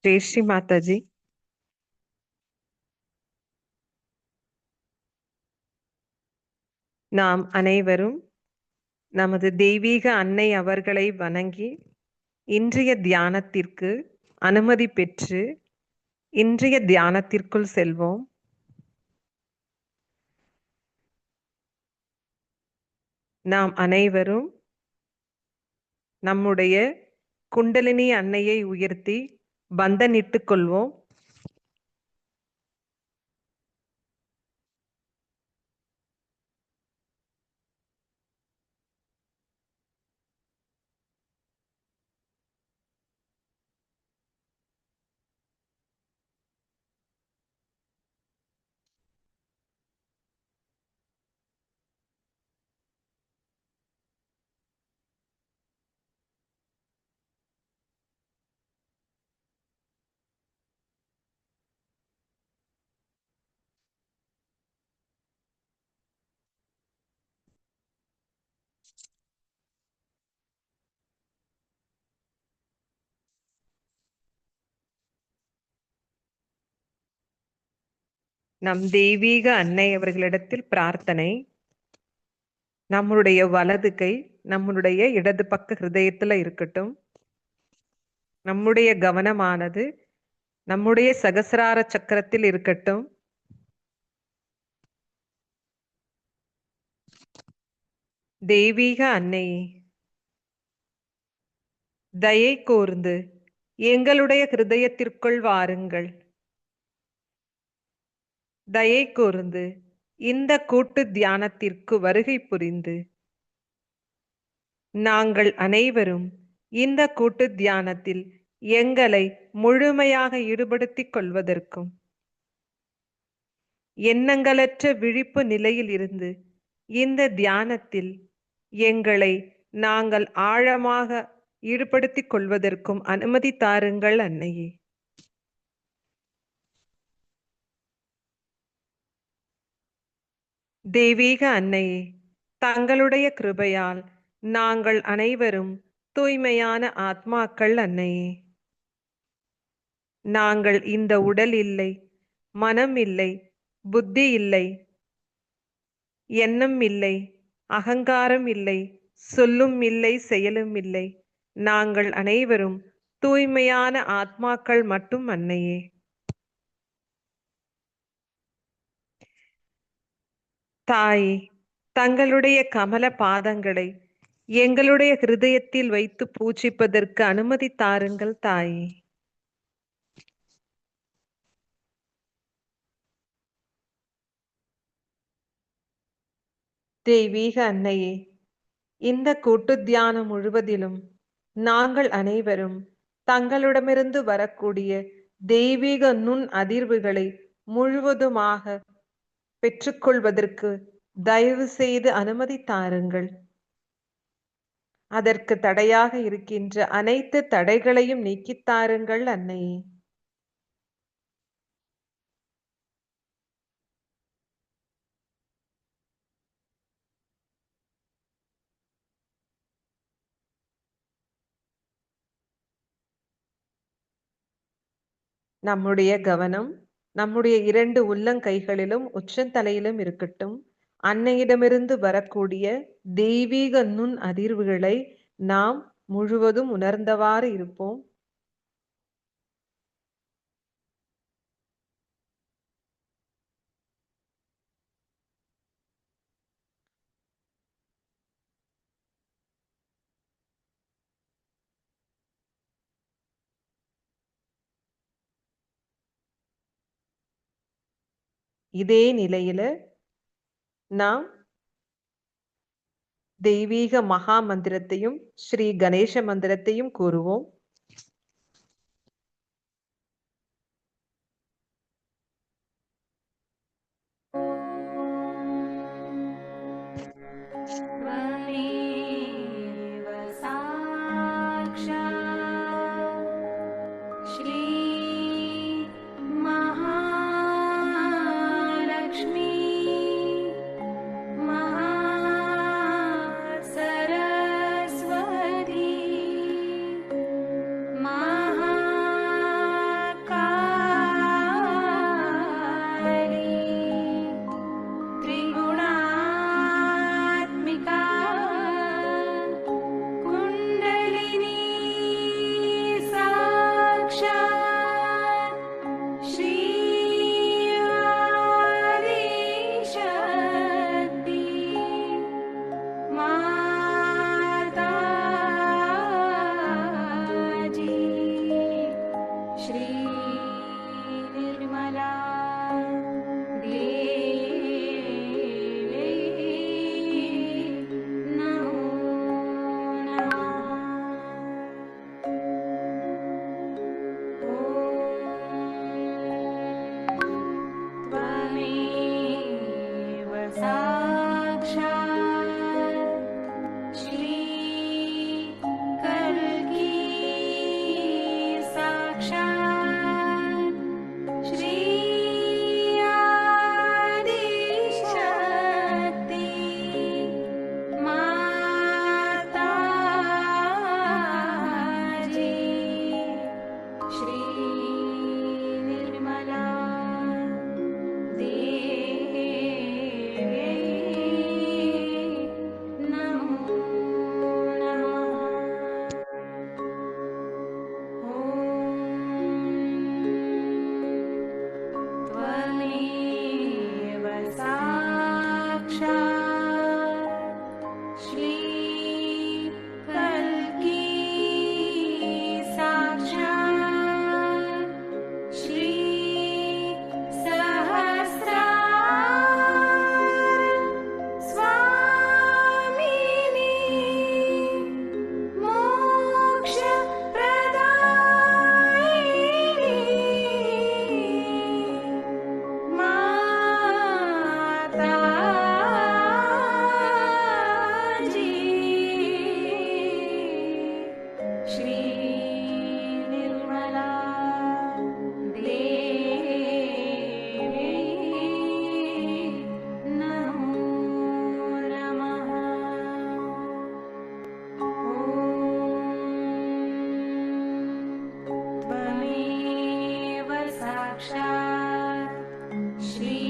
जय श्री माता जी। நாம் அனைவரும் நமது தெய்வீக அன்னை அவர்களை வணங்கி இன்றைய தியானத்திற்கு அனுமதி பெற்று இன்றைய தியானத்திற்குள் செல்வோம். நாம் அனைவரும் நம்முடைய குண்டலினி அன்னையை உயர்த்தி பந்தனிட்டுக் கொள்வோம். நம் தெய்வீக அன்னை அவர்களிடத்தில் பிரார்த்தனை. நம்முடைய வலது கை நம்முடைய இடது பக்க ஹிருதயத்துல இருக்கட்டும். நம்முடைய கவனமானது நம்முடைய சகசிரார சக்கரத்தில் இருக்கட்டும். தெய்வீக அன்னையே, தயை கூர்ந்து எங்களுடைய ஹிருதயத்திற்குள் வாருங்கள். தயை கூர்ந்து இந்த கூட்டு தியானத்திற்கு வருகை புரிந்து நாங்கள் அனைவரும் இந்த கூட்டு தியானத்தில் எங்களை முழுமையாக ஈடுபடுத்திக் கொள்வதற்கும் எண்ணங்களற்ற விழிப்பு நிலையில் இருந்து இந்த தியானத்தில் எங்களை நாங்கள் ஆழமாக ஈடுபடுத்திக் கொள்வதற்கும் அனுமதி தாருங்கள் அன்னையே. தெய்வீக அன்னையே, தங்களுடைய கிருபையால் நாங்கள் அனைவரும் தூய்மையான ஆத்மாக்கள் அன்னையே. நாங்கள் இந்த உடல் இல்லை, மனம் இல்லை, புத்தி இல்லை, எண்ணம் இல்லை, அகங்காரம் இல்லை, சொல்லும் இல்லை, செயலும் இல்லை. நாங்கள் அனைவரும் தூய்மையான ஆத்மாக்கள் மட்டும் அன்னையே. தாயே, தங்களுடைய கமல பாதங்களை எங்களுடைய ஹிருதயத்தில் வைத்து பூஜிப்பதற்கு அனுமதி தாருங்கள் தாயே. தெய்வீக அன்னையே, இந்த கூட்டு தியானம் முழுவதிலும் நாங்கள் அனைவரும் தங்களிடமிருந்து வரக்கூடிய தெய்வீக நுண் அதிர்வுகளை முழுவதுமாக பெற்றுக்கொள்வதற்கு தயவு செய்து அனுமதி தாருங்கள். அதற்கு தடையாக இருக்கின்ற அனைத்து தடைகளையும் நீக்கித் தாருங்கள் அன்னையே. நம்முடைய கவனம் நம்முடைய 2 உள்ளங்கைகளிலும் உச்சந்தலையிலும் இருக்கட்டும். அன்னையிடமிருந்து வரக்கூடிய தெய்வீக நுண் அதிர்வுகளை நாம் முழுவதும் உணர்ந்தவாறு இருப்போம். இதே நிலையில நாம் தெய்வீக மகா மந்திரத்தையும் ஸ்ரீ கணேச மந்திரத்தையும் கூறுவோம். श्री निर्मला देव्यै नमो नमः। त्वमेव साक्षात् श्री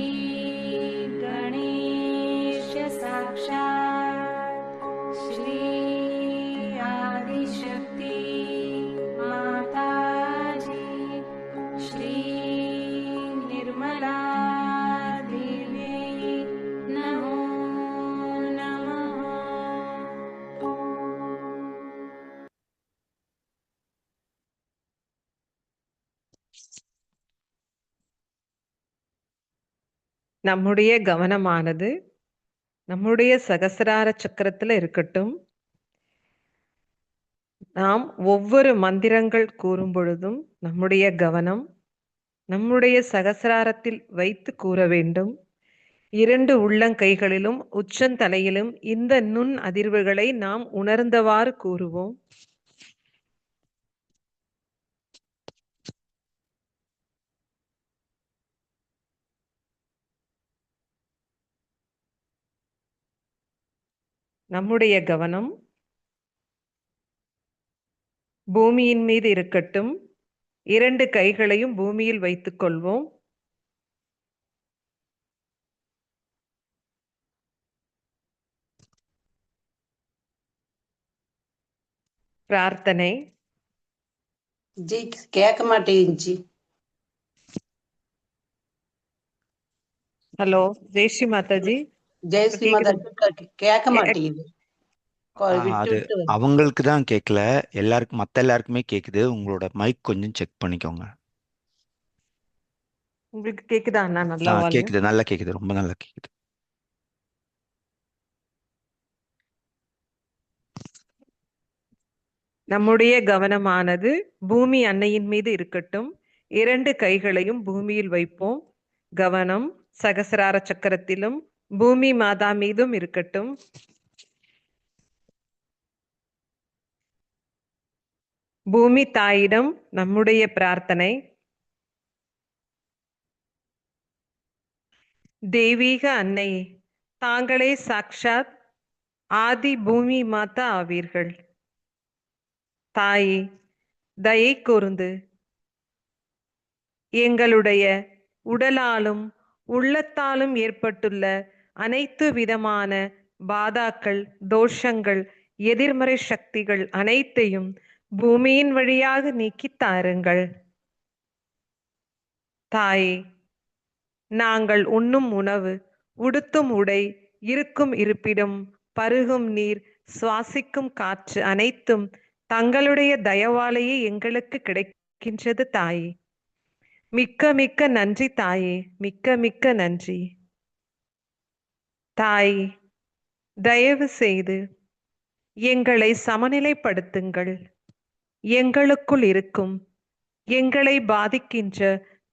गणेश साक्षात् श्री आदिशक्ति माताजी श्री निर्मला देव्यै नमो नमः। நம்முடைய கவனமானது நம்முடைய சகசிரார சக்கரத்துல இருக்கட்டும். நாம் ஒவ்வொரு மந்திரங்கள் கூறும் பொழுதும் நம்முடைய கவனம் நம்முடைய சகசிராரத்தில் வைத்து கூற வேண்டும். 2 உள்ளங்கைகளிலும் உச்சந்தலையிலும் இந்த நுண் அதிர்வுகளை நாம் உணர்ந்தவாறு கூறுவோம். நம்முடைய கவனம் பூமியின் மீது இருக்கட்டும். 2 கைகளையும் பூமியில் வைத்துக் கொள்வோம். பிரார்த்தனை. ஜி கேட்க மாட்டேங்குச்சு. ஹலோ, ஜெய்ஸ்ரீ மாதாஜி. ஜெயஸ்ரீ மாதா கேட்க மாட்டேங்குது. விட்டு அது விட்டு வருது. அவங்களுக்கு தான் கேட்கல, எல்லாருக்கும் மத்த எல்லாருக்குமே கேக்குது. உங்களோட மைக் கொஞ்சம் செக் பண்ணிக்கோங்க. உங்களுக்கு கேக்குதா அண்ணா? நல்லா வால்யூம் கேக்குது, நல்லா கேக்குது, ரொம்ப நல்லா கேக்குது. நம்முடைய கவனமானது பூமி அன்னையின் மீது இருக்கட்டும். 2 கைகளையும் பூமியில் வைப்போம். கவனம் சகசிரார சக்கரத்திலும் பூமி மாதா மீதும் இருக்கட்டும். பூமி தாயிடம் நம்முடைய பிரார்த்தனை. தெய்வீக அன்னையே, தாங்களே சாக்ஷாத் ஆதி பூமி மாதா ஆவீர்கள். தாயே, தயை கூர்ந்து எங்களுடைய உடலாலும் உள்ளத்தாலும் ஏற்பட்டுள்ள அனைத்து விதமான பாதாக்கள், தோஷங்கள், எதிர்மறை சக்திகள் அனைத்தையும் பூமியின் வழியாக நீக்கித் தாருங்கள். தாயே, நாங்கள் உண்ணும் உணவு, உடுத்தும் உடை, இருக்கும் இருப்பிடம், பருகும் நீர், சுவாசிக்கும் காற்று அனைத்தும் தங்களுடைய தயவாலேயே எங்களுக்கு கிடைக்கின்றது தாயே. மிக்க மிக்க நன்றி தாயே, மிக்க மிக்க நன்றி. தாய், தயவு செய்து எங்களை சமநிலைப்படுத்துங்கள். எங்களுக்குள் இருக்கும் எங்களை பாதிக்கின்ற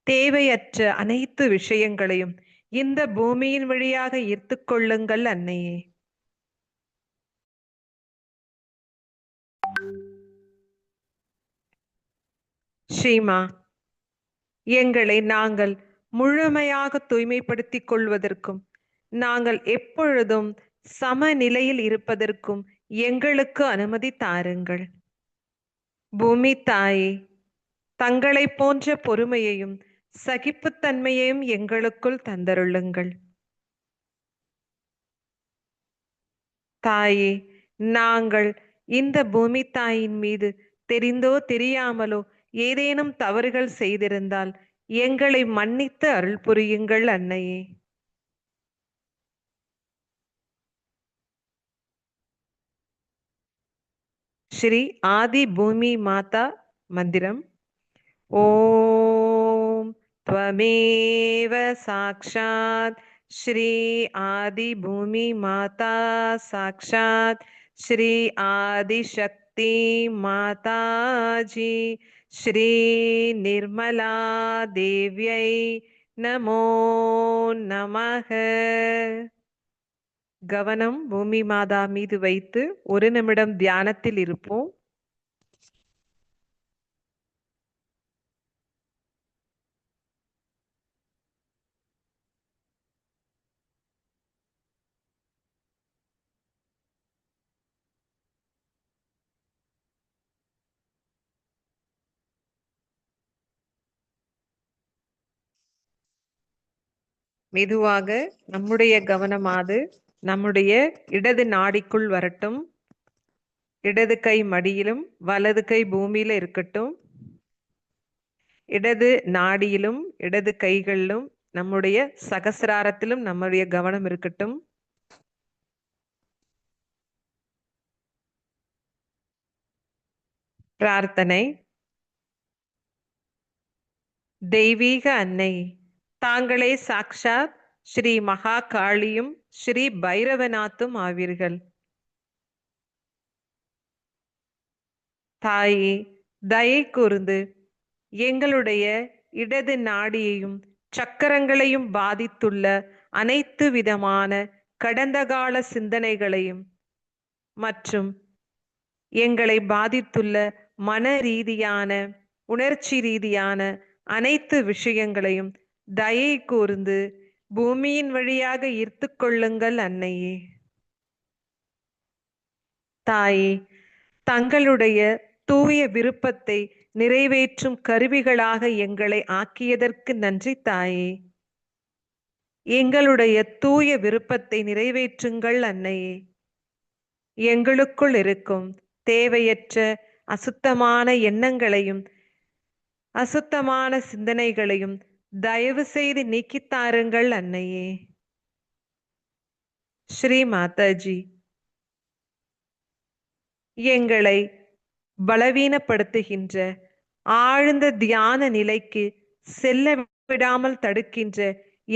தேவையற்ற அனைத்து விஷயங்களையும் இந்த பூமியின் வழியாக ஈர்த்துக் கொள்ளுங்கள் அன்னையே. ஸ்ரீமா, எங்களை நாங்கள் முழுமையாக தூய்மைப்படுத்திக் கொள்வதற்கும் நாங்கள் எப்பொழுதும் சமநிலையில் இருப்பதற்கும் எங்களுக்கு அனுமதி தாருங்கள். பூமி தாயே, தங்களை போன்ற பொறுமையையும் சகிப்புத்தன்மையையும் எங்களுக்குள் தந்தருளுங்கள். தாயே, நாங்கள் இந்த பூமி தாயின் மீது தெரிந்தோ தெரியாமலோ ஏதேனும் தவறுகள் செய்திருந்தால் எங்களை மன்னித்து அருள் புரியுங்கள் அன்னையே. ஸ்ரீ ஆதி பூமி மாதா மந்திரம். ஓம் त्वमेव साक्षात् श्री आदि भूमि माता साक्षात् श्री आदिशक्ति माता जी श्री निर्मला देव्यै नमो नमः. கவனம் பூமி மாதா மீது வைத்து 1 நிமிடம் தியானத்தில் இருப்போம். மெதுவாக நம்முடைய கவனமாது நம்முடைய இடது நாடிக்குள் வரட்டும். இடது கை மடியிலும் வலது கை பூமியில இருக்கட்டும். இடது நாடியிலும் இடது கைகளிலும் நம்முடைய சகசிராரத்திலும் நம்முடைய கவனம் இருக்கட்டும். பிரார்த்தனை. தெய்வீக அன்னை, தாங்களே சாக்ஷாத் ஸ்ரீ மகா காளியும் ஸ்ரீ பைரவநாத்தும் ஆவீர்கள். தாயே, தயை கூர்ந்து எங்களுடைய இடது நாடியையும் சக்கரங்களையும் பாதித்துள்ள அனைத்து விதமான கடந்த கால சிந்தனைகளையும் மற்றும் எங்களை பாதித்துள்ள மன ரீதியான உணர்ச்சி ரீதியான அனைத்து விஷயங்களையும் தயை கூர்ந்து பூமியின் வழியாக ஈர்த்து கொள்ளுங்கள் அன்னையே. தாயே, தங்களுடைய தூய விருப்பத்தை நிறைவேற்றும் கருவிகளாக எங்களை ஆக்கியதற்கு நன்றி தாயே. எங்களுடைய தூய விருப்பத்தை நிறைவேற்றுங்கள் அன்னையே. எங்களுக்குள் இருக்கும் தேவையற்ற அசுத்தமான எண்ணங்களையும் அசுத்தமான சிந்தனைகளையும் தயவு செய்து நீக்கித்தாருங்கள் அன்னையே. ஸ்ரீ மாதாஜி, எங்களை பலவீனப்படுத்துகின்ற ஆழ்ந்த தியான நிலைக்கு செல்ல விடாமல் தடுக்கின்ற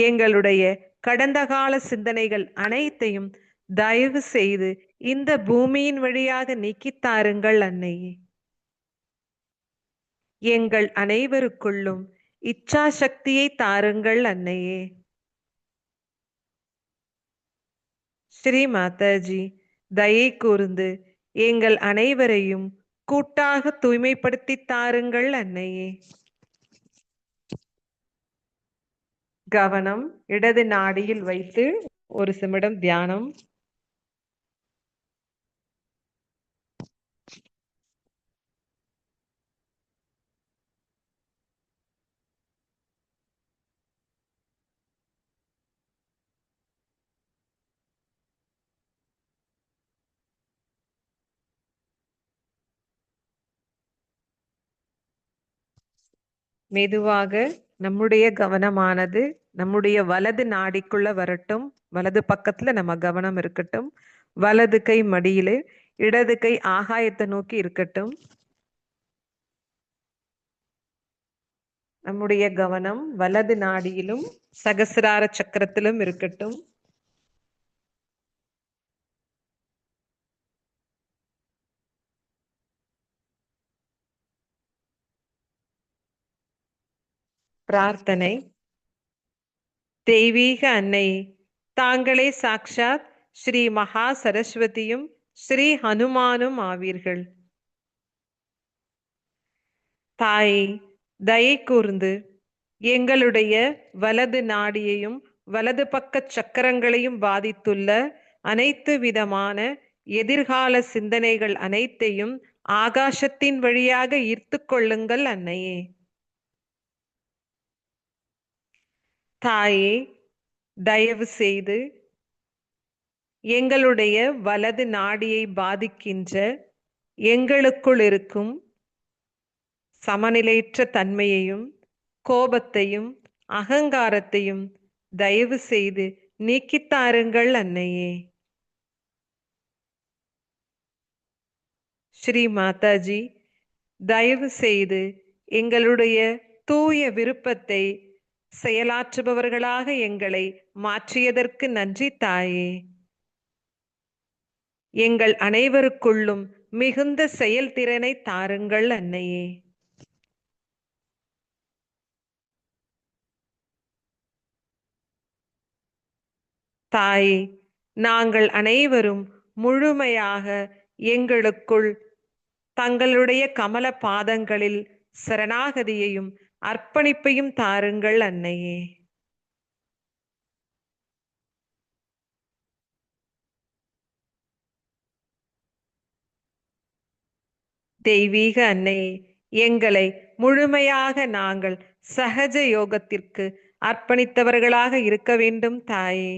எங்களுடைய கடந்த கால சிந்தனைகள் அனைத்தையும் தயவு செய்து இந்த பூமியின் வழியாக நீக்கித்தாருங்கள் அன்னையே. எங்கள் அனைவருக்குள்ளும் இச்சா சக்தியை தாருங்கள் அன்னையே. ஸ்ரீ மாதாஜி, தயை கூர்ந்து எங்கள் அனைவரையும் கூட்டாக தூய்மைப்படுத்தி தாருங்கள் அன்னையே. கவனம் இடது நாடியில் வைத்து ஒரு நிமிடம் தியானம். மெதுவாக நம்முடைய கவனமானது நம்முடைய வலது நாடிக்குள்ள வரட்டும். வலது பக்கத்துல நம்ம கவனம் இருக்கட்டும். வலது கை மடியிலே, இடது கை ஆகாயத்தை நோக்கி இருக்கட்டும். நம்முடைய கவனம் வலது நாடியிலும் சகசிரார சக்கரத்திலும் இருக்கட்டும். பிரார்த்தனை. தெய்வீக அன்னை, தாங்களே சாக்ஷாத் ஸ்ரீ மகா சரஸ்வதியும் ஸ்ரீ ஹனுமானும் ஆவீர்கள். தாயே, தயை கூர்ந்து எங்களுடைய வலது நாடியையும் வலது பக்க சக்கரங்களையும் பாதித்துள்ள அனைத்து விதமான எதிர்கால சிந்தனைகள் அனைத்தையும் ஆகாசத்தின் வழியாக ஈர்த்து கொள்ளுங்கள் அன்னையே. தாயே, தயவு செய்து எங்களுடைய வலது நாடியை பாதிக்கின்ற எங்களுக்குள் இருக்கும் சமநிலையற்ற தன்மையையும் கோபத்தையும் அகங்காரத்தையும் தயவு செய்து நீக்கித்தாருங்கள் அன்னையே. ஸ்ரீ மாதாஜி, தயவு செய்து எங்களுடைய தூய விருப்பத்தை செயலாற்றுபவர்களாக எங்களை மாற்றியதற்கு நன்றி தாயே. எங்கள் அனைவருக்குள்ளும் மிகுந்த செயல்திறனை தாருங்கள் அன்னையே. தாயே, நாங்கள் அனைவரும் முழுமையாக எங்களுக்குள் தங்களுடைய கமல பாதங்களில் சரணாகதியையும் அர்ப்பணிப்பையும் தாருங்கள் அன்னையே. தெய்வீக அன்னையே, எங்களை முழுமையாக நாங்கள் சகஜ யோகத்திற்கு அர்ப்பணித்தவர்களாக இருக்க வேண்டும் தாயே.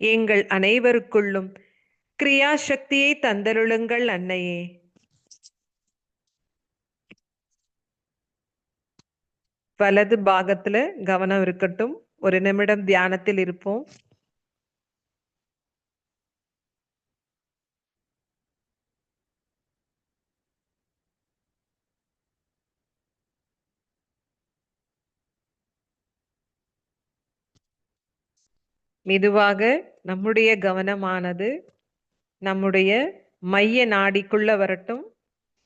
எங்கள் அனைவருக்குள்ளும் கிரியா சக்தியை தந்தருளுங்கள் அன்னையே. வலது பாகத்துல கவனம் இருக்கட்டும். ஒரு நிமிடம் தியானத்தில் இருப்போம். மெதுவாக நம்முடைய கவனமானது நம்முடைய மைய நாடிக்குள்ள வரட்டும்.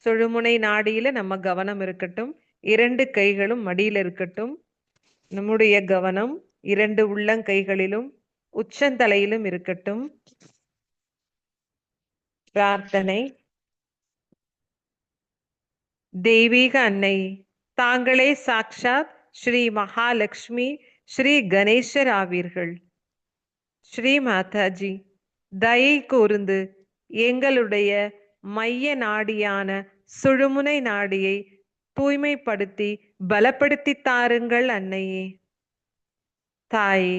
சுழுமுனை நாடியில நம்ம கவனம் இருக்கட்டும். 2 கைகளும் மடியில இருக்கட்டும். நம்முடைய கவனம் 2 உள்ளங்கைகளிலும் உச்சந்தலையிலும் இருக்கட்டும். பிரார்த்தனை. தெய்வீக அன்னை, தாங்களே சாக்ஷாத் ஸ்ரீ மகாலட்சுமி ஸ்ரீ கணேசர் ஆவீர்கள். ஸ்ரீ மாதாஜி, தயை கூர்ந்து எங்களுடைய மைய நாடியான சுழுமுனை நாடியை தூய்மைப்படுத்தி பலப்படுத்தி தாருங்கள் அன்னையே. தாயே,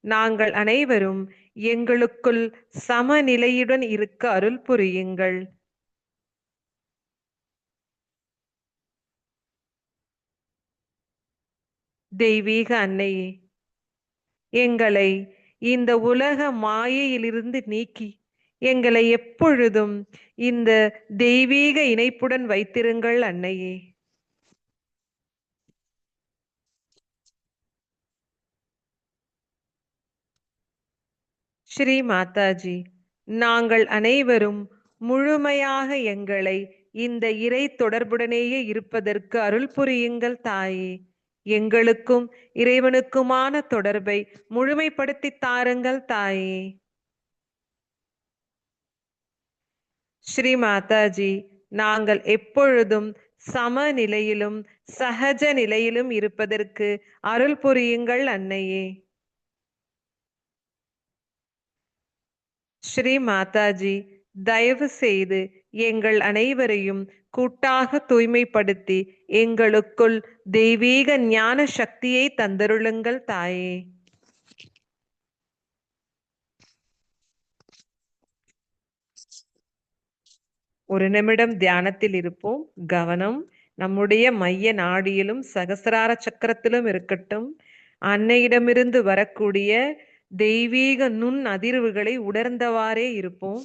நாங்கள் அனைவரும் எங்களுக்குள் சமநிலையுடன் இருக்க அருள் புரியுங்கள். தெய்வீக அன்னையே, எங்களை இந்த உலக மாயையிலிருந்து நீக்கி எங்களை எப்பொழுதும் இந்த தெய்வீக இணைப்புடன் வைத்திருங்கள் அன்னையே. ஸ்ரீ மாதாஜி, நாங்கள் அனைவரும் முழுமையாக எங்களை இந்த இறை தொடர்புடனேயே இருப்பதற்கு அருள் புரியுங்கள் தாயே. எங்களுக்கும் இறைவனுக்குமான தொடர்பை முழுமைப்படுத்தி தாருங்கள் தாயே. ஸ்ரீ மாதாஜி, நாங்கள் எப்பொழுதும் சமநிலையிலும் சகஜ நிலையிலும் இருப்பதற்கு அருள் புரியுங்கள் அன்னையே. ஸ்ரீ மாதாஜி, தயவு செய்து எங்கள் அனைவரையும் கூட்டாக தூய்மைப்படுத்தி எங்களுக்குள் தெய்வீக ஞான சக்தியை தந்தருளுங்கள் தாயே. ஒரு நிமிடம் தியானத்தில் இருப்போம். கவனம் நம்முடைய மைய நாடியிலும் சகசிரார சக்கரத்திலும் இருக்கட்டும். அன்னையிடமிருந்து வரக்கூடிய தெய்வீக நுண் அதிர்வுகளை உணர்ந்தவாறே இருப்போம்.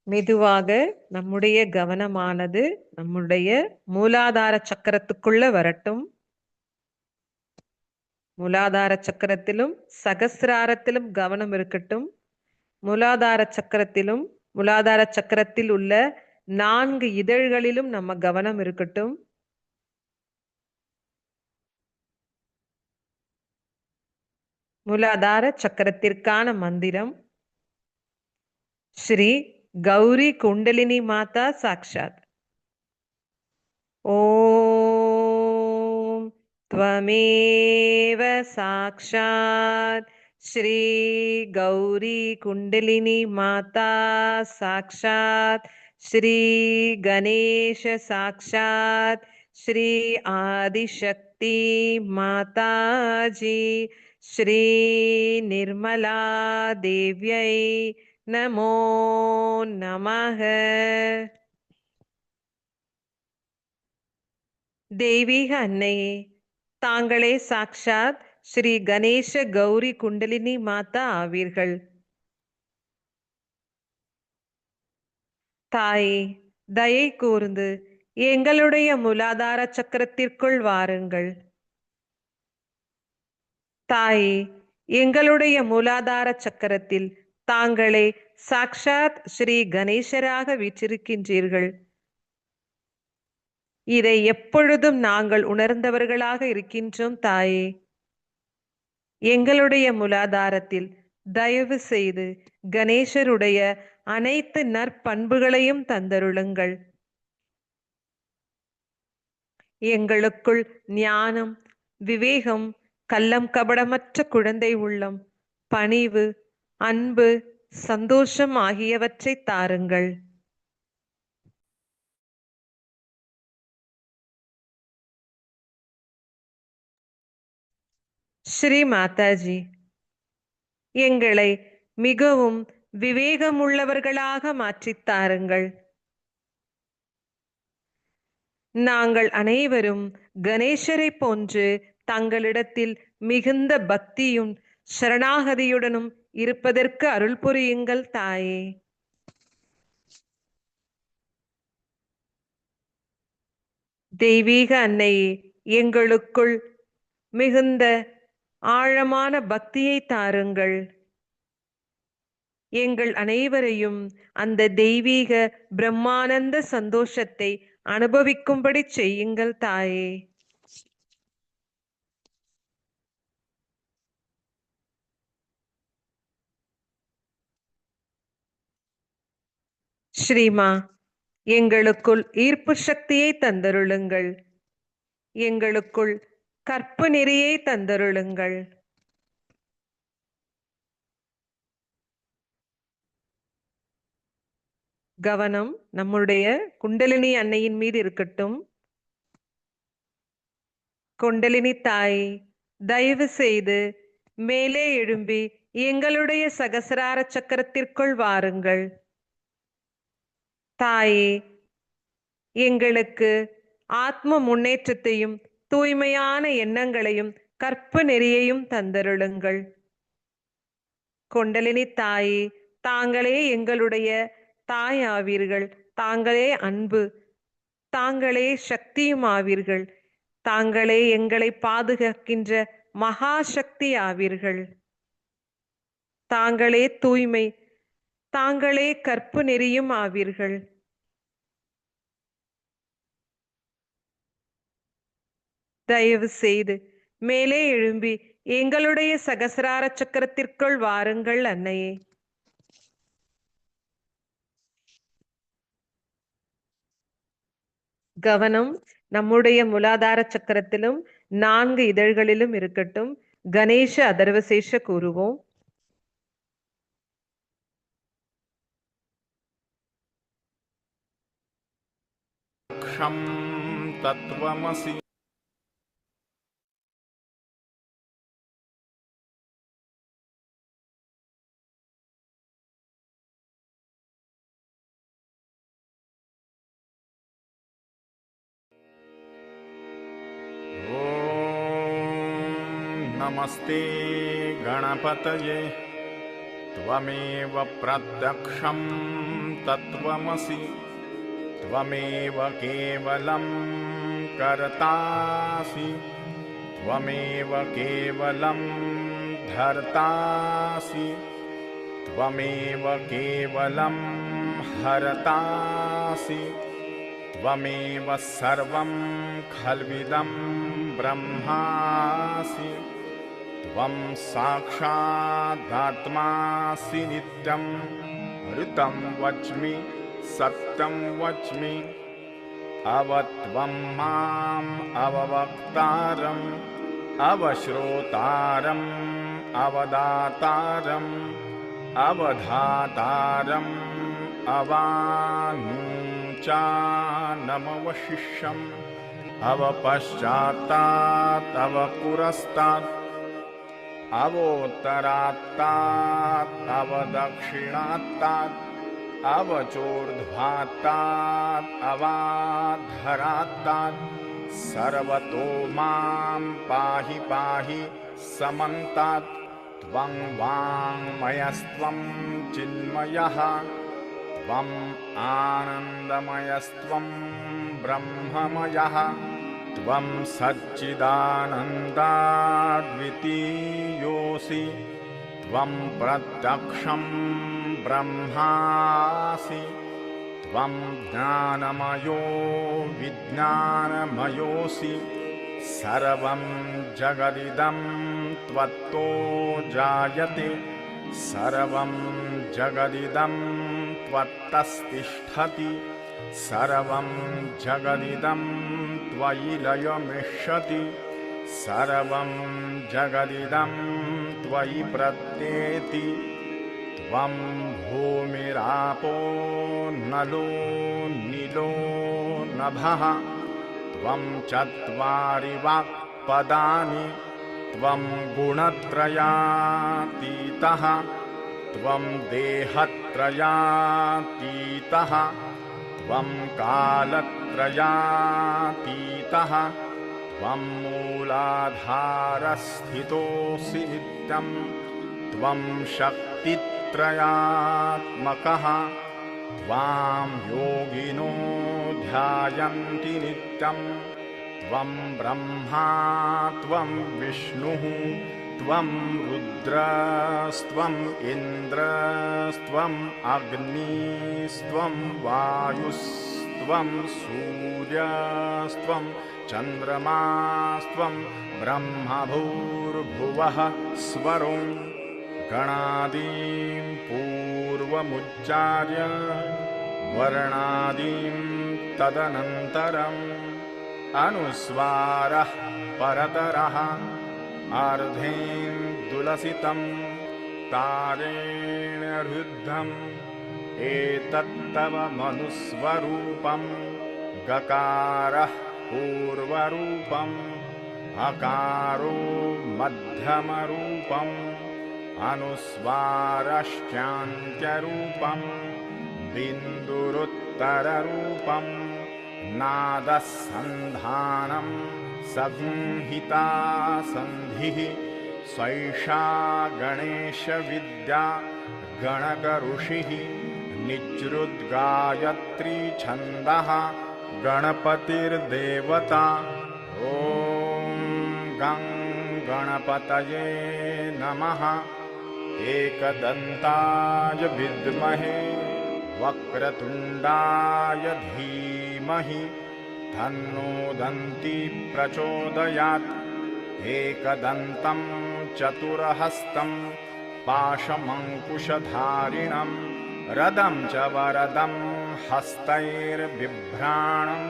மெதுவாக நம்முடைய கவனமானது நம்முடைய மூலாதார சக்கரத்துக்குள்ள வரட்டும். மூலாதார சக்கரத்திலும் சகசிராரத்திலும் கவனம் இருக்கட்டும். மூலாதார சக்கரத்தில் உள்ள 4 இதழ்களிலும் நம்ம கவனம் இருக்கட்டும். மூலாதார சக்கரத்திற்கான மந்திரம் ஸ்ரீ கௌரி குண்டலினி மாதா சாக்ஷாத். ஓம் त्वमेव साक्षात् श्री गौरी कुंडलिनी माता साक्षात् श्री गणेश साक्षात् श्री आदिशक्ति माताजी श्री निर्मला देव्यै नमो नमः. தெய்வீக அன்னையே, தாங்களே சாக்ஷாத் ஸ்ரீ கணேச கௌரி குண்டலினி மாதா ஆவீர்கள். தாயே, தயை கூர்ந்து எங்களுடைய மூலாதார சக்கரத்திற்குள் வாருங்கள். தாயே, எங்களுடைய மூலாதார சக்கரத்தில் தாங்களே சாக்ஷாத் ஸ்ரீ கணேசராக வீற்றிருக்கின்றீர்கள். இதை எப்பொழுதும் நாங்கள் உணர்ந்தவர்களாக இருக்கின்றோம் தாயே. எங்களுடைய மூலாதாரத்தில் தயவு செய்து கணேசருடைய அனைத்து நற்பண்புகளையும் தந்தருளுங்கள். எங்களுக்குள் ஞானம், விவேகம், கள்ளம் கபடமற்ற குழந்தை உள்ளம், பணிவு, அன்பு, சந்தோஷம் ஆகியவற்றை தாருங்கள். ஸ்ரீ மாதாஜி, எங்களை மிகவும் விவேகமுள்ளவர்களாக மாற்றித் தாருங்கள். நாங்கள் அனைவரும் கணேசரை போன்று தங்களிடத்தில் மிகுந்த பக்தியும் சரணாகதியுடனும் இருப்பதற்கு அருள் புரியுங்கள் தாயே. தெய்வீக அன்னையே, எங்களுக்குள் மிகுந்த ஆழமான பக்தியை தாருங்கள். எங்கள் அனைவரையும் அந்த தெய்வீக பிரம்மானந்த சந்தோஷத்தை அனுபவிக்கும்படி செய்யுங்கள் தாயே. ஸ்ரீமா, எங்களுக்குள் ஈர்ப்பு சக்தியை தந்தருளுங்கள். எங்களுக்குள் கற்பு நெறியை தந்தருளுங்கள். கவனம் நம்முடைய குண்டலினி அன்னையின் மீது இருக்கட்டும். குண்டலினி தாய், தயவு செய்து மேலே எழும்பி எங்களுடைய சகசிரார சக்கரத்திற்குள் வாருங்கள். தாயே, எங்களுக்கு ஆத்ம முன்னேற்றத்தையும் தூய்மையான எண்ணங்களையும் கற்பு நெறியையும் தந்தருளுங்கள். குண்டலினி தாயே, தாங்களே எங்களுடைய தாய் ஆவீர்கள். தாங்களே அன்பு, தாங்களே சக்தியும் ஆவீர்கள். தாங்களே எங்களை பாதுகாக்கின்ற மகா சக்தி ஆவீர்கள். தாங்களே தூய்மை, தாங்களே கற்பு நெறியும் ஆவீர்கள். தயவு செய்து மேலே எழும்பி எங்களுடைய சகசிரார சக்கரத்திற்குள் வாருங்கள் அன்னையே. கவனம் நம்முடைய மூலாதார சக்கரத்திலும் 4 இதழ்களிலும் இருக்கட்டும். கணேச அதர்வசேஷ கூறுவோம். தத்துவமசி. नमस्ते गणपतये त्वमेव प्रत्यक्षं तत्त्वमसि त्वमेव केवलं कर्तासि त्वमेव केवलं धर्तासि त्वमेव केवलं हरतासि त्वमेव सर्वं खल्विदं ब्रह्मासि त्वं साक्षादात्मासि नित्यं ऋतं वच्मि सत्यं वच्मि अवत्वं माम् अववक्तारम् अवश्रोतारम् अवदातारम् अवधातारम् अवानुचानमवशिष्यम् अवपश्चात्तात् अवपुरस्तात् अवोत्तरात्तात् अवदक्षिणात्तात् अवचोर्ध्वात्तात् अवाधरात्तात् सर्वतो मां पाहि पाहि समन्तात् त्वं वाङ्मयस्त्वं चिन्मयः त्वम् आनन्दमयस्त्वं ब्रह्ममयः त्वं सच्चिदानन्दाद्वितीयोऽसि त्वं प्रत्यक्षं ब्रह्मासि त्वं ज्ञानमयो विज्ञानमयोऽसि सर्वं जगदिदं त्वत्तो जायते सर्वं जगदिदं त्वत्तस्तिष्ठति सर्वं जगदिदं त्वयि लयमिष्यति सर्वं जगदिदं त्वयि प्रत्येति त्वं भूमिरापो नलो नीलो नभः त्वं चत्वारि वाक्पदानि त्वं गुणत्रयातीतः त्वं देहत्रयातीतः त्वं कालत्रयातीतः त्वं मूलाधारस्थितोऽसि नित्यं त्वं शक्तित्रयात्मकः त्वां योगिनो ध्यायन्ति नित्यं त्वं ब्रह्मा त्वं विष्णुः त्वं रुद्रस्त्वम् इन्द्रस्त्वम् अग्निस्त्वं वायुस्त्वं सूर्यस्त्वं चन्द्रमास्त्वं ब्रह्मभूर्भुवः स्वरो गणादीं पूर्वमुच्चार्य वर्णादीं तदनन्तरम् अनुस्वारः परतरः अर्धेन्दुलसितं तारेण रुद्धम् एतत्तव मनुस्वरूपं गकारः पूर्वरूपम् अकारो मध्यमरूपम् अनुस्वारश्चान्त्यरूपं बिन्दुरुत्तररूपं नादसन्धानं संहिता सन्धिः स्वैषा गणेशविद्या गणकऋषिः निजृद्गायत्री छन्दः गणपतिर्देवता ॐ गं गणपतये नमः एकदन्ताय विद्महे वक्रतुण्डाय धीमहि तन्नो दन्ती प्रचोदयात् एकदन्तं चतुरहस्तं पाशमङ्कुशधारिणं रदं च वरदं हस्तैर्बिभ्राणं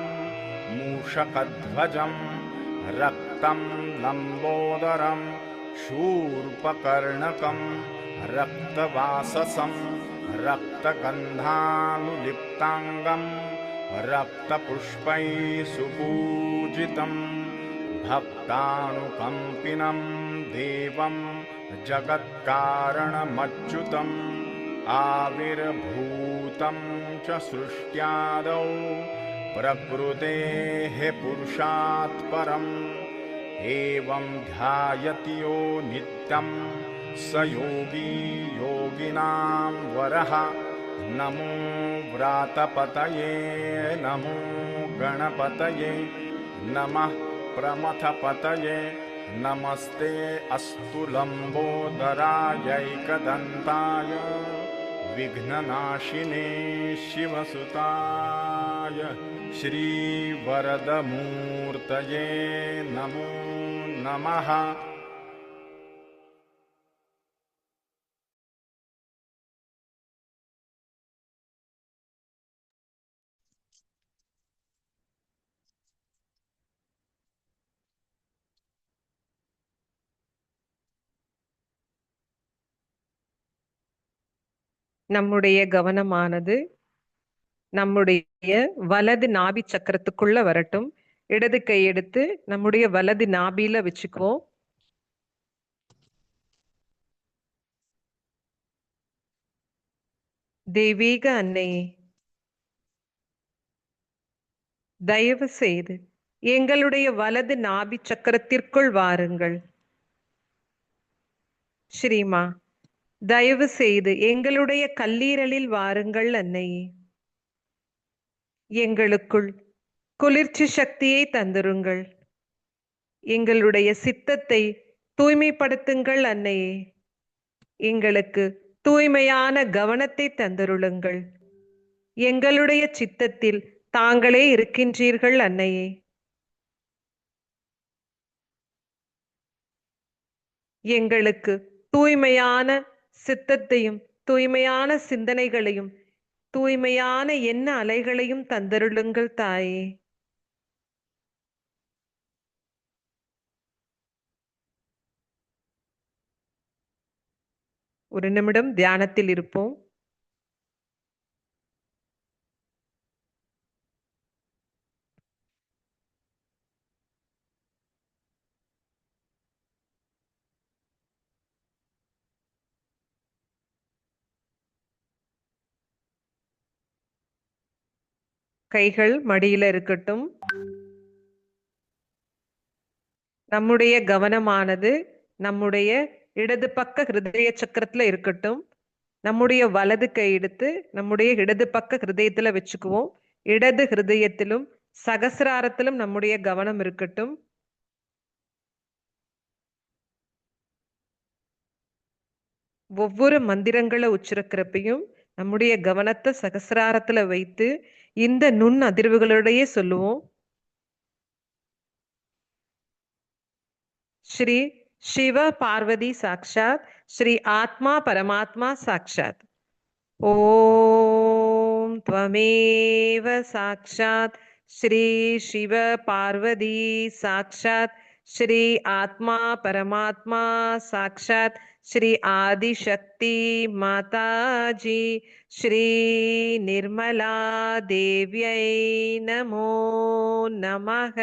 मूषकध्वजं रक्तं लम्बोदरं शूर्पकर्णकं रक्तवाससं रक्तगन्धानुलिप्ताङ्गं रक्तपुष्पैः सुपूजितं भक्तानुकम्पिनं देवं जगत्कारणमच्युतम् आविर्भूतं च सृष्ट्यादौ प्रकृतेः पुरुषात् परम् एवं ध्यायति यो नित्यं स योगी योगिनां वरः नमो व्रातपतये नमो गणपतये नमः प्रमथपतये नमस्ते अस्तु लम्बोदरायैकदन्ताय विघ्ननाशिने शिवसुताय श्रीवरदमूर्तये नमो नमः। நம்முடைய கவனமானது நம்முடைய வலது நாபி சக்கரத்துக்குள்ள வரட்டும். இடது கை எடுத்து நம்முடைய வலது நாபியில வச்சுக்குவோம். தெய்வீக அன்னையே, தயவு செய்து எங்களுடைய வலது நாபி சக்கரத்திற்குள் வாருங்கள். ஸ்ரீமா, தயவு செய்து எங்களுடைய கல்லீரலில் வாருங்கள் அன்னையே. எங்களுக்குள் குளிர்ச்சி சக்தியை தந்துருங்கள். எங்களுடைய சித்தத்தை தூய்மைப்படுத்துங்கள் அன்னையே. எங்களுக்கு தூய்மையான கவனத்தை தந்தருளுங்கள். எங்களுடைய சித்தத்தில் தாங்களே இருக்கின்றீர்கள் அன்னையே. எங்களுக்கு தூய்மையான சித்தத்தையும் தூய்மையான சிந்தனைகளையும் தூய்மையான எண்ண அலைகளையும் தந்தருளுங்கள் தாயே. ஒரு நிமிடம் தியானத்தில் இருப்போம். கைகள் மடியில இருக்கட்டும். நம்முடைய கவனமானது நம்முடைய இடது பக்க ஹிருதய சக்கரத்துல இருக்கட்டும். நம்முடைய வலது கை எடுத்து நம்முடைய இடது பக்க ஹிருதயத்துல வச்சுக்குவோம். இடது ஹிருதயத்திலும் சகசிராரத்திலும் நம்முடைய கவனம் இருக்கட்டும். ஒவ்வொரு மந்திரங்களை உச்சரிக்கிறப்பையும் நம்முடைய கவனத்தை சகசிராரத்துல வைத்து இந்த நுண் அதிர்வுகளோடயே சொல்லுவோம். श्री शिव पार्वती साक्षात, श्री आत्मा परमात्मा साक्षात. ओम त्वमेव साक्षात श्री शिव पार्वती साक्षात, श्री आत्मा परमात्मा साक्षात, श्री आदिशक्ति माता जी, श्री निर्मला देव्यै नमो नमः.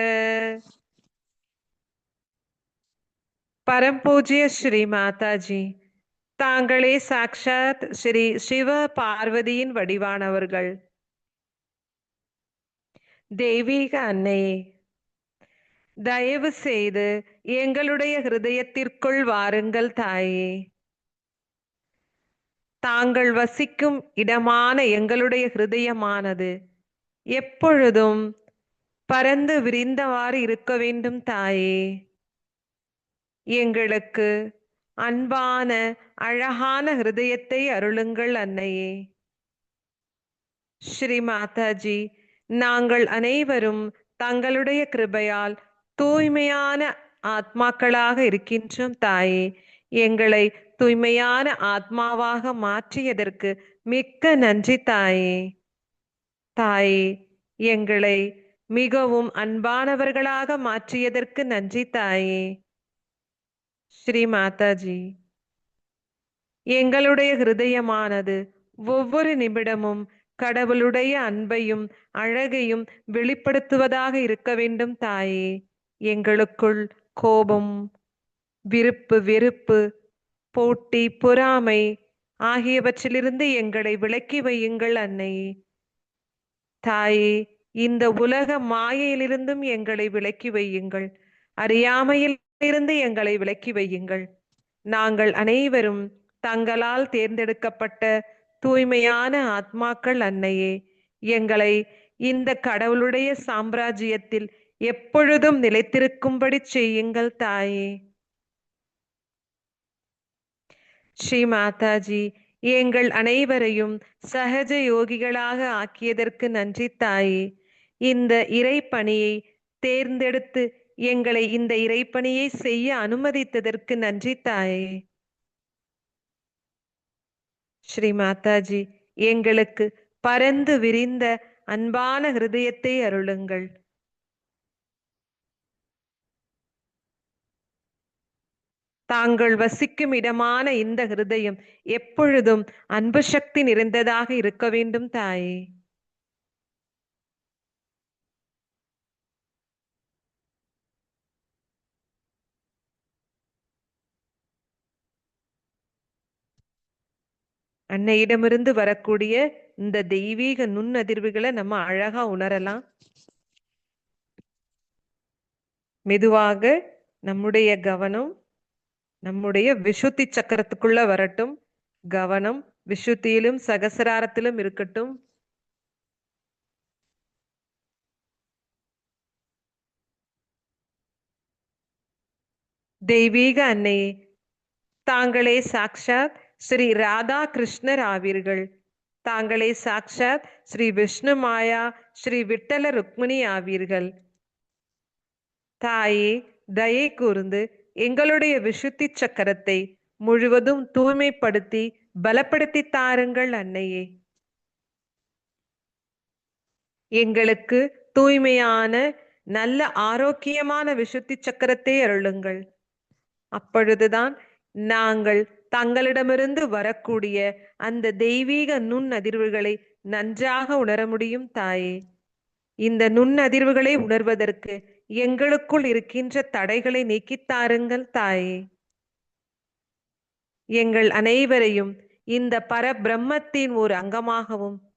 பரம்பூஜ்ய ஸ்ரீ மாதாஜி, தாங்களே சாக்ஷாத் ஸ்ரீ சிவ பார்வதியின் வடிவானவர்கள். தெய்வீக அன்னையே, தயவு செய்து எங்களுடைய ஹிருதயத்திற்குள் வாருங்கள் தாயே. தாங்கள் வசிக்கும் இடமான எங்களுடைய ஹிருதயமானது எப்பொழுதும் பரந்து விரிந்தவாறு இருக்க வேண்டும் தாயே. எங்களுக்கு அன்பான அழகான ஹிருதயத்தை அருளுங்கள் அன்னையே. ஸ்ரீ மாதாஜி, நாங்கள் அனைவரும் தங்களுடைய கிருபையால் தூய்மையான ஆத்மாக்களாக இருக்கின்றோம் தாயே. எங்களை தூய்மையான ஆத்மாவாக மாற்றியதற்கு மிக்க நன்றி தாயே. தாயே, எங்களை மிகவும் அன்பானவர்களாக மாற்றியதற்கு நன்றி தாயே. ஸ்ரீ மாதாஜி, எங்களுடைய ஹிருதயமானது ஒவ்வொரு நிமிடமும் கடவுளுடைய அன்பையும் அழகையும் வெளிப்படுத்துவதாக இருக்க வேண்டும் தாயே. எங்களுக்குள் கோபம், விருப்பு வெறுப்பு, போட்டி, பொறாமை ஆகியவற்றிலிருந்து எங்களை விலக்கி வையுங்கள் அன்னையே. தாயே, இந்த உலக மாயையிலிருந்தும் எங்களை விலக்கி வையுங்கள். அறியாமையில் இருந்து எங்களை விலக்கி வையுங்கள். நாங்கள் அனைவரும் தங்களால் தேர்ந்தெடுக்கப்பட்ட தூய்மையான ஆத்மாக்கள் அன்னையே. எங்களை இந்த கடவுளுடைய சாம்ராஜ்யத்தில் எப்பொழுதும் நிலைத்திருக்கும்படி செய்யுங்கள் தாயே. ஸ்ரீ மாதாஜி, எங்கள் அனைவரையும் சகஜ யோகிகளாக ஆக்கியதற்கு நன்றி தாயே. இந்த இறைப்பணியை தேர்ந்தெடுத்து எங்களை இந்த இறைப்பணியை செய்ய அனுமதித்ததற்கு நன்றி தாயே. ஸ்ரீ மாதாஜி, எங்களுக்கு பரந்து விரிந்த அன்பான ஹிருதயத்தை அருளுங்கள். தாங்கள் வசிக்கும் இடமான இந்த ஹிருதயம் எப்பொழுதும் அன்பு சக்தி நிறைந்ததாக இருக்க வேண்டும் தாயே. அன்னையிடமிருந்து வரக்கூடிய இந்த தெய்வீக நுண்ணதிர்வுகளை நம்ம அழகா உணரலாம். மெதுவாக நம்முடைய கவனம் நம்முடைய விசுத்தி சக்கரத்துக்குள்ள வரட்டும். கவனம் விசுத்தியிலும் சகசிராரத்திலும் இருக்கட்டும். தெய்வீக அன்னையே, தாங்களே சாக்ஷாத் ஸ்ரீ ராதா கிருஷ்ணர் ஆவீர்கள். தாங்களே சாக்ஷாத் ஸ்ரீ விஷ்ணு மாயா ஸ்ரீ விட்டல ருக்மிணி ஆவீர்கள். தாயே, தயை கூர்ந்து எங்களுடைய விசுத்தி சக்கரத்தை முழுவதும் தூய்மைப்படுத்தி பலப்படுத்தி தாருங்கள் அன்னையே. எங்களுக்கு தூய்மையான நல்ல ஆரோக்கியமான விசுத்தி சக்கரத்தை அருளுங்கள். அப்பொழுதுதான் நாங்கள் தங்களிடமிருந்து வரக்கூடிய அந்த தெய்வீக நுண்ணதிர்வுகளை நன்றாக உணர முடியும் தாயே. இந்த நுண்ணதிர்வுகளை உணர்வதற்கு எங்களுக்குள் இருக்கின்ற தடைகளை நீக்கித் தாருங்கள் தாயே. எங்கள் அனைவரையும் இந்த பரபிரம்மத்தின் ஒரு அங்கமாகவும்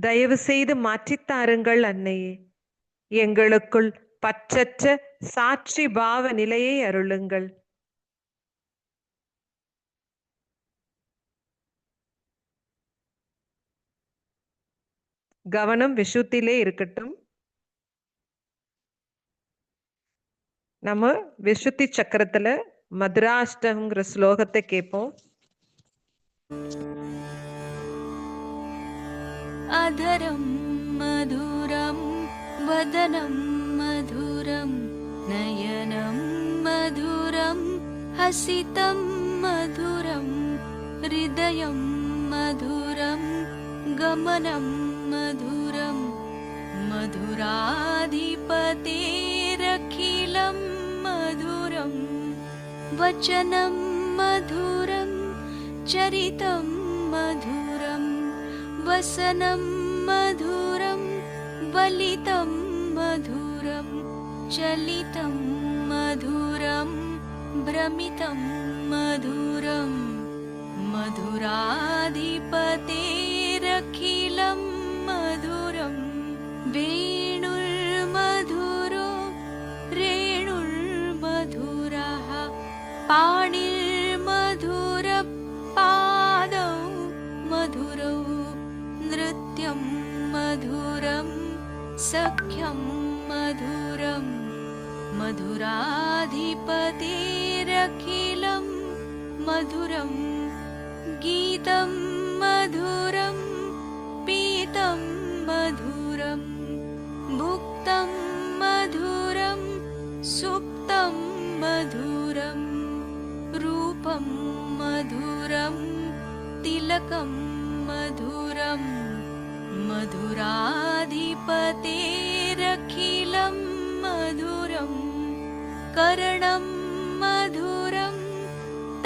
தயவு செய்து மாற்றித் தாருங்கள் அன்னையே. எங்களுக்குள் பற்றற்ற சாட்சி பாவ நிலையை அருளுங்கள். கவனம் விஷுத்திலே இருக்கட்டும். நம்ம விஷுத்தி சக்கரத்துல மதுராஷ்டகம்ங்கிற ஸ்லோகத்தை கேட்போம். अधरं मधुरं वदनं मधुरं नयनं मधुरं हसितं मधुरं हृदयं मधुरं गमनं मधुरं मधुराधिपतेरखिलं मधुरं वचनं मधुरं चरितं मधुरं वसनं मधुरं वलितं मधुरं चलितं मधुरं भ्रमितं मधुरं मधुराधिपतेरखिलं मधुरं वेणुर्मधुरो रेणुर्मधुरः पाणिर्मधुरपादौ मधुरौ नृत्यं मधुरं सख्यं मधुरं मधुराधिपतेरखिलं मधुरं गीतं मधुरं पीतं मधुरं भुक्तं मधुरं सुप्तं मधुरं रूपं मधुरं तिलकं मधुरं मधुराधिपतेरखिलं मधुरं करणं मधुरं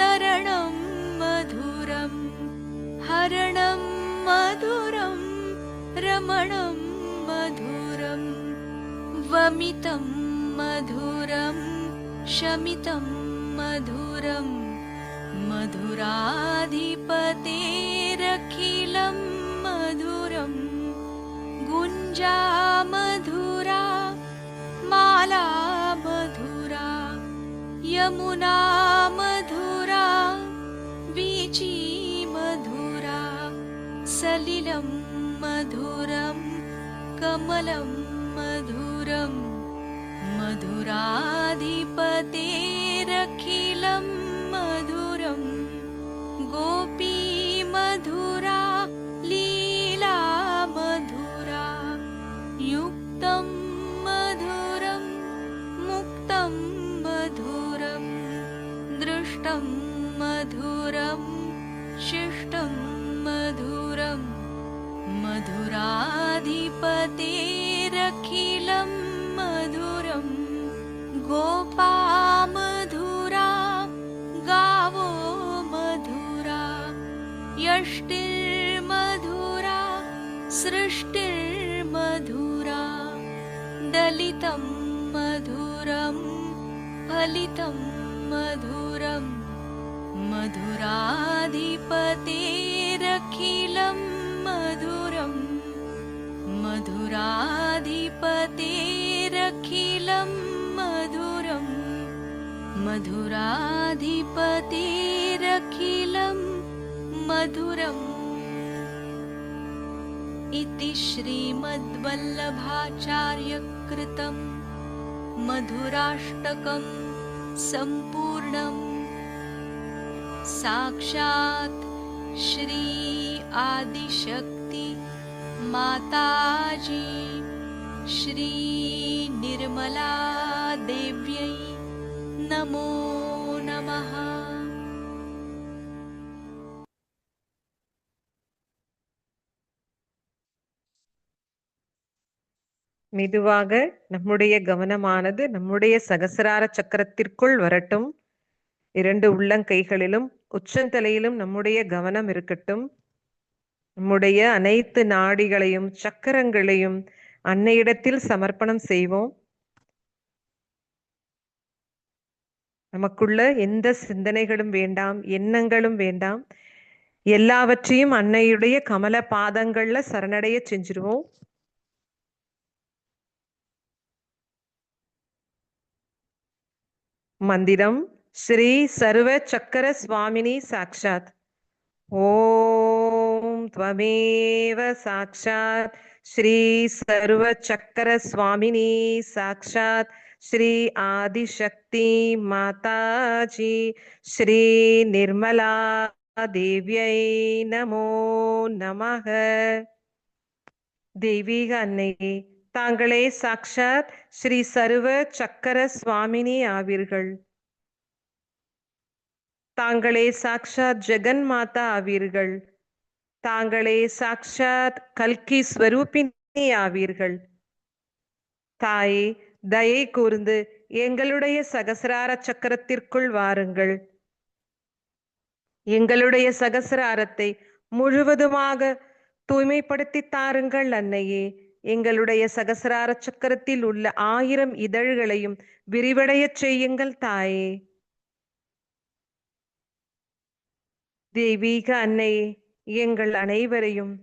तरणं मधुरं हरणं मधुरं रमणं मधुरं वमितं मधुरं शमितं मधुरं मधुराधिपतेरखिलं मधुरं गुञ्जा मधुरा माला मधुरा यमुना मधुरा वीची मधुरा सलिलं मधुरं कमलं मधुरं मधुराधिपतेरखिलं मधुरं गोपी मधुरा लीला मधुरा युक्तं मधुरं मुक्तं मधुरं दृष्टं मधुरं शिष्टं मधुरं मधुराधिपतेरखिलं मधुरं गोपा मधुरा गावो मधुरा यष्टिर्मधुरा सृष्टिर्मधुरा दलितं मधुरं फलितं मधुरं मधुराधिपतेरखिलं मधुरं मधुराधिपतेरखिलं मधुरं मधुराधिपतेरखिलं मधुरम् इति श्रीमद्वल्लभाचार्यकृतं मधुराष्टकं सम्पूर्णम् साक्षात् श्री आदिशक्ति माताजी श्री निर्मला देव्यै नमो नमः। மெதுவாக நம்முடைய கவனமானது நம்முடைய சகசிரார சக்கரத்திற்குள் வரட்டும். 2 உள்ளங்கைகளிலும் உச்சந்தலையிலும் நம்முடைய கவனம் இருக்கட்டும். நம்முடைய அனைத்து நாடிகளையும் சக்கரங்களையும் அன்னையிடத்தில் சமர்ப்பணம் செய்வோம். நமக்குள்ள எந்த சிந்தனைகளும் வேண்டாம், எண்ணங்களும் வேண்டாம். எல்லாவற்றையும் அன்னையுடைய கமல பாதங்கள்ல சரணடைய செஞ்சிருவோம். மந்திரம் ஸ்ரீ சர்வ சக்கர சுவாமினி சாக்ஷாத். ஓம் த்வமேவ சாக்ஷாத் ஸ்ரீ சர்வ சக்கர சுவாமினி சாக்ஷாத் ஸ்ரீ ஆதிசக்தி மாதாஜி ஸ்ரீ நிர்மலா தேவியை நமோ நமக. தெய்வீக அன்னையே, தாங்களே சாக்ஷாத் ஸ்ரீ சர்வ சக்கர சுவாமினி ஆவீர்கள். தாங்களே சாக்ஷாத் ஜெகன் மாதா ஆவீர்கள். தாங்களே சாக்ஷாத் கல்கி ஸ்வரூபிணி ஆவீர்கள். தாயே, தயை கூர்ந்து எங்களுடைய சகசிரார சக்கரத்திற்குள் வாருங்கள். எங்களுடைய சகசிராரத்தை முழுவதுமாக தூய்மைப்படுத்தி தாருங்கள் அன்னையே. எங்களுடைய சகசிரார சக்கரத்தில் உள்ள 1000 இதழ்களையும் விரிவடையச் செய்யுங்கள் தாயே. தெய்வீக அன்னையே, எங்கள் அனைவரையும்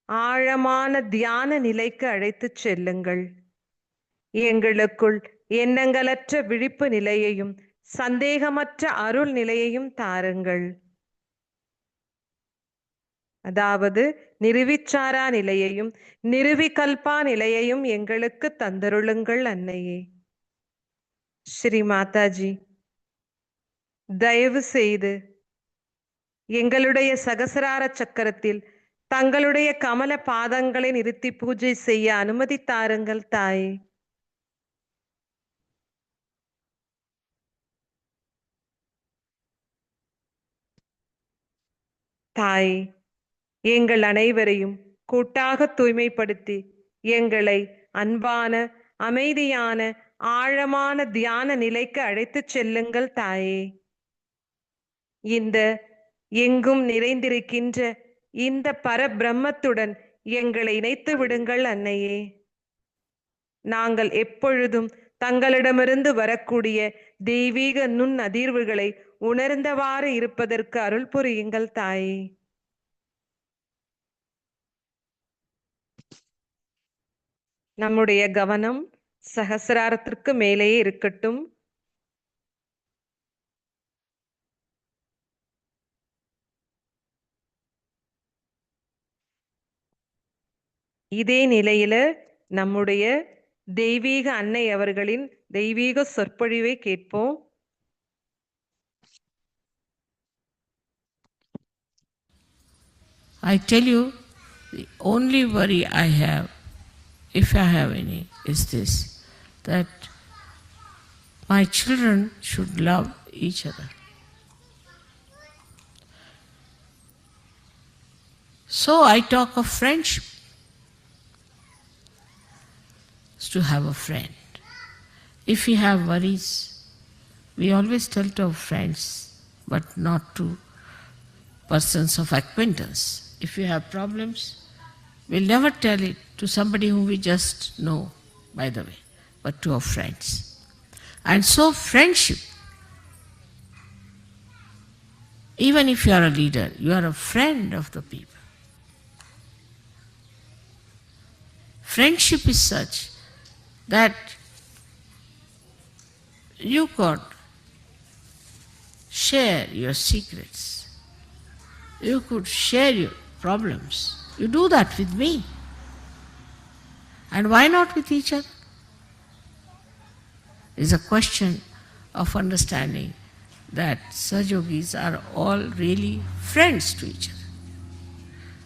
ஆழமான தியான நிலைக்கு அழைத்துச் செல்லுங்கள். எங்களுக்குள் எண்ணங்களற்ற விழிப்பு நிலையையும் சந்தேகமற்ற அருள் நிலையையும் தாருங்கள். அதாவது நிருவிச்சாரா நிலையையும் நிருவிகல்பா நிலையையும் எங்களுக்கு தந்தருளுங்கள் அன்னையே. ஸ்ரீ மாதாஜி, தயவு செய்து எங்களுடைய சகசிரார சக்கரத்தில் தங்களுடைய கமல பாதங்களை நிறுத்தி பூஜை செய்ய அனுமதி தாருங்கள் தாயே. தாயே, எங்கள் அனைவரையும் கூட்டாக தூய்மைப்படுத்தி எங்களை அன்பான, அமைதியான, ஆழமான தியான நிலைக்கு அழைத்துச் செல்லுங்கள் தாயே. இந்த எங்கும் நிறைந்திருக்கின்ற இந்த பரபிரம்மத்துடன் எங்களை இணைத்து விடுங்கள் அன்னையே. நாங்கள் எப்பொழுதும் தங்களிடமிருந்து வரக்கூடிய தெய்வீக நுண் அதிர்வுகளை உணர்ந்தவாறு இருப்பதற்கு அருள் புரியுங்கள் தாயே. நம்முடைய கவனம் சகசிராரத்திற்கு மேலேயே இருக்கட்டும். இதே நிலையில நம்முடைய தெய்வீக அன்னை அவர்களின் தெய்வீக சொற்பொழிவை கேட்போம். I tell you, the only worry I have, if I have any, is this, that my children should love each other. So I talk of friendship. It's to have a friend. If we have worries, we always tell to our friends, but not to persons of acquaintance. If we have problems, we'll never tell it to somebody whom we just know, by the way, but to our friends. And so friendship, even if you are a leader, you are a friend of the people. Friendship is such that you could share your secrets. You could share your problems. You do that with me. And why not with each other? It's a question of understanding that Sahajogis are all really friends to each other.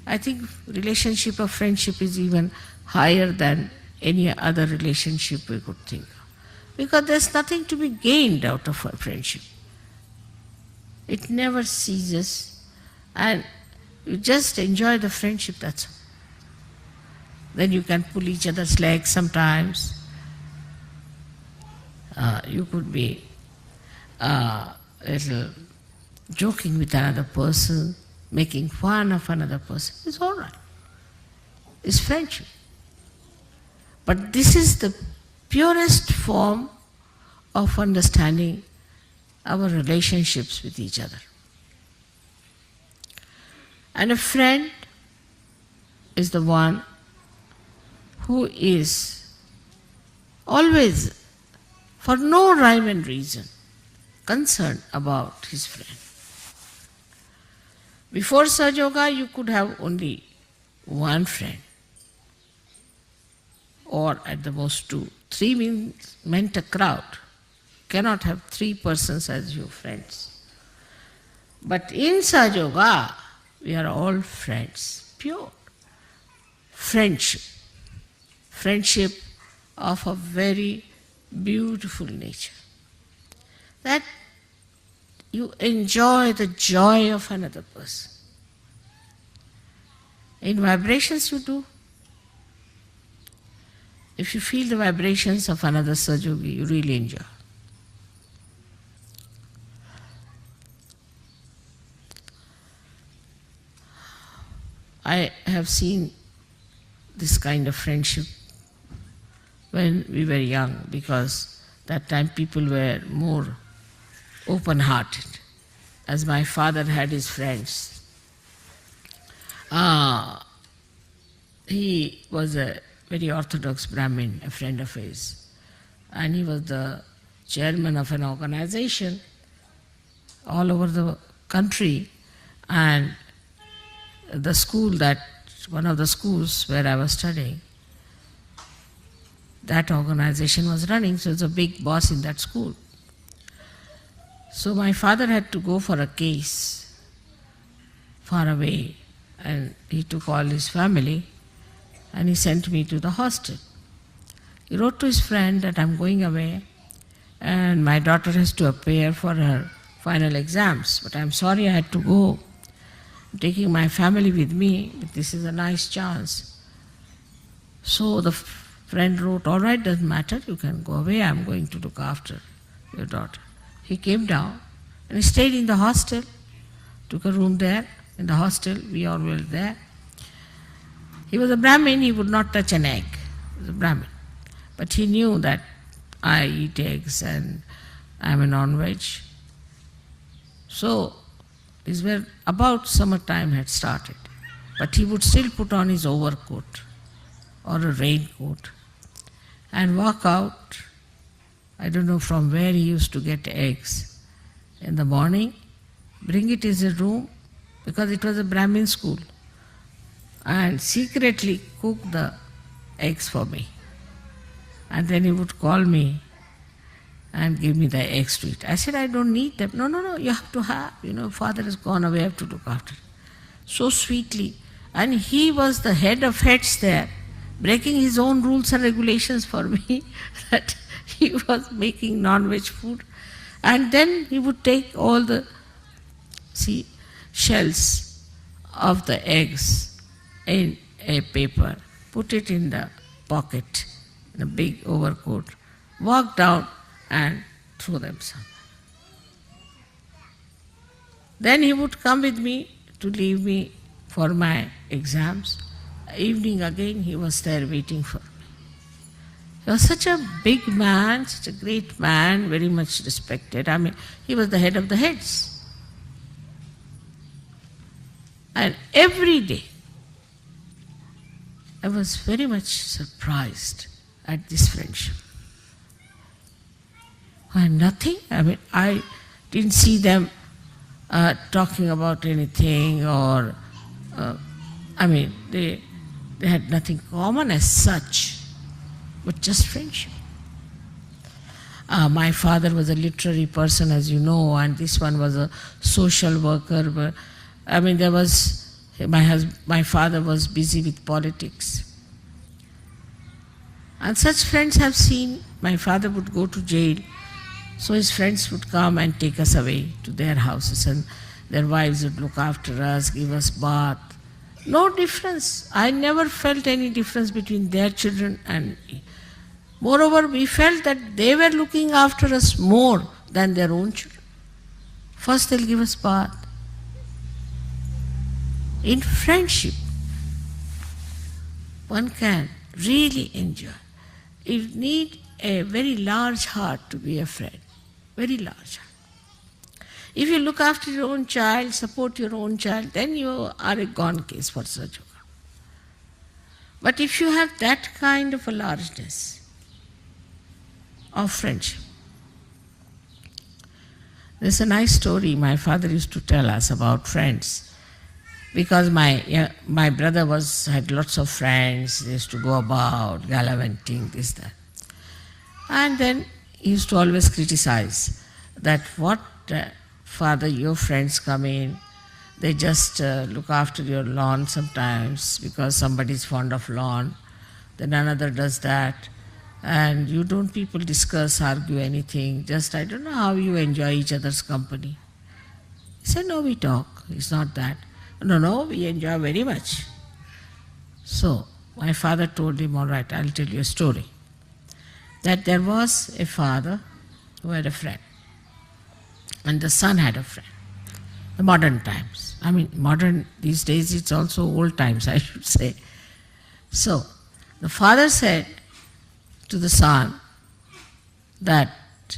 I think relationship of friendship is even higher than any other relationship we could think of. Because there's nothing to be gained out of a friendship. It never ceases, and you just enjoy the friendship, that's all. Then you can pull each other's legs sometimes. You could be a little joking with another person, making fun of another person. It's all right. It's friendship. But this is the purest form of understanding our relationships with each other. And a friend is the one who is always, for no rhyme and reason, concerned about his friend. Before Sahaja Yoga, you could have only one friend, or at the most two. Three meant a crowd. Cannot have three persons as your friends. But in Sahaja Yoga, we are all friends, pure friendship. Friendship of a very beautiful nature. That you enjoy the joy of another person. In vibrations you do. If you feel the vibrations of another Sahaja-yogi, you really enjoy. I have seen this kind of friendship when we were young, because that time people were more open-hearted. As my father had his friends, he was a very orthodox Brahmin, a friend of his, and he was the chairman of an organization all over the country, and the school one of the schools where I was studying, that organization was running, so he was a big boss in that school. So my father had to go for a case far away, and he took all his family and he sent me to the hostel. He wrote to his friend that I'm going away and my daughter has to appear for her final exams, but I'm sorry I had to go. I'm taking my family with me, but this is a nice chance. So the friend wrote, all right, doesn't matter, you can go away, I'm going to look after your daughter. He came down and he stayed in the hostel, took a room there in the hostel, we all were there. He was a Brahmin, he would not touch an egg. He was a Brahmin. But he knew that I eat eggs and I'm a non-veg. So, these were about summertime had started. But he would still put on his overcoat or a raincoat and walk out. I don't know from where he used to get eggs in the morning, bring it in his room, because it was a Brahmin school, and secretly cook the eggs for me. And then he would call me and give me the eggs to eat. I said, I don't need them. No, you have to have. Father has gone away, I have to look after. So sweetly. And he was the head of heads there, breaking his own rules and regulations for me, that he was making non-veg food. And then he would take all the shells of the eggs in a paper, put it in the pocket, in a big overcoat, walk down and throw them somewhere. Then he would come with me to leave me for my exams. Evening again he was there waiting for me. He was such a big man, such a great man, very much respected. He was the head of the heads. And every day I was very much surprised at this friendship. Nothing. I didn't see them talking about anything, or they had nothing common as such, but just friendship. My father was a literary person, as you know, and this one was a social worker. But, my father was busy with politics. And such friends have seen, my father would go to jail, so his friends would come and take us away to their houses, and their wives would look after us, give us bath, No difference. I never felt any difference between their children and me. Moreover, we felt that they were looking after us more than their own children. First they'll give us bath. In friendship, one can really enjoy. You need a very large heart to be a friend. Very large heart. If you look after your own child, support your own child, then you are a gone case for Sahaja Yoga. But if you have that kind of a largeness of friendship, there's a nice story my father used to tell us about friends. Because my brother had lots of friends, they used to go about, gallivanting, this, that. And then he used to always criticize that what father, your friends come in, they just look after your lawn sometimes because somebody is fond of lawn, then another does that, and you don't people discuss, argue anything, just I don't know how you enjoy each other's company. He said, no, we talk, it's not that. No, we enjoy very much. So my father told him, all right, I'll tell you a story. That there was a father who had a friend, and the son had a friend. The modern times. I mean, modern, these days it's also old times, I should say. So the father said to the son that,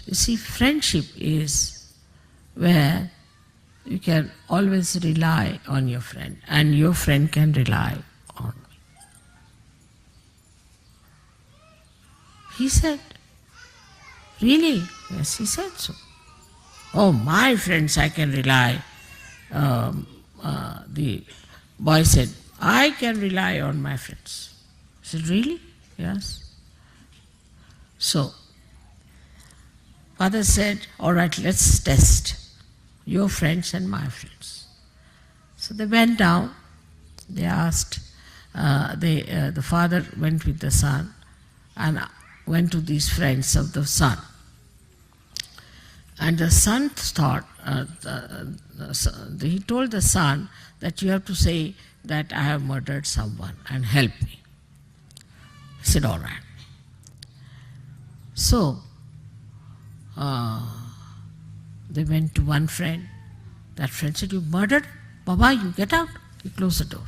you see, friendship is where you can always rely on your friend, and your friend can rely on me. He said, really? Yes, he said so. Oh, my friends, I can rely. The boy said, I can rely on my friends. He said, really? Yes. So, father said, all right, let's test your friends and my friends. So they went down, they asked, the father went with the son and went to these friends of the son. And the son thought, he told the son that you have to say that I have murdered someone and help me. He said, all right. So, they went to one friend. That friend said, you murdered? Baba, you get out. He closed the door.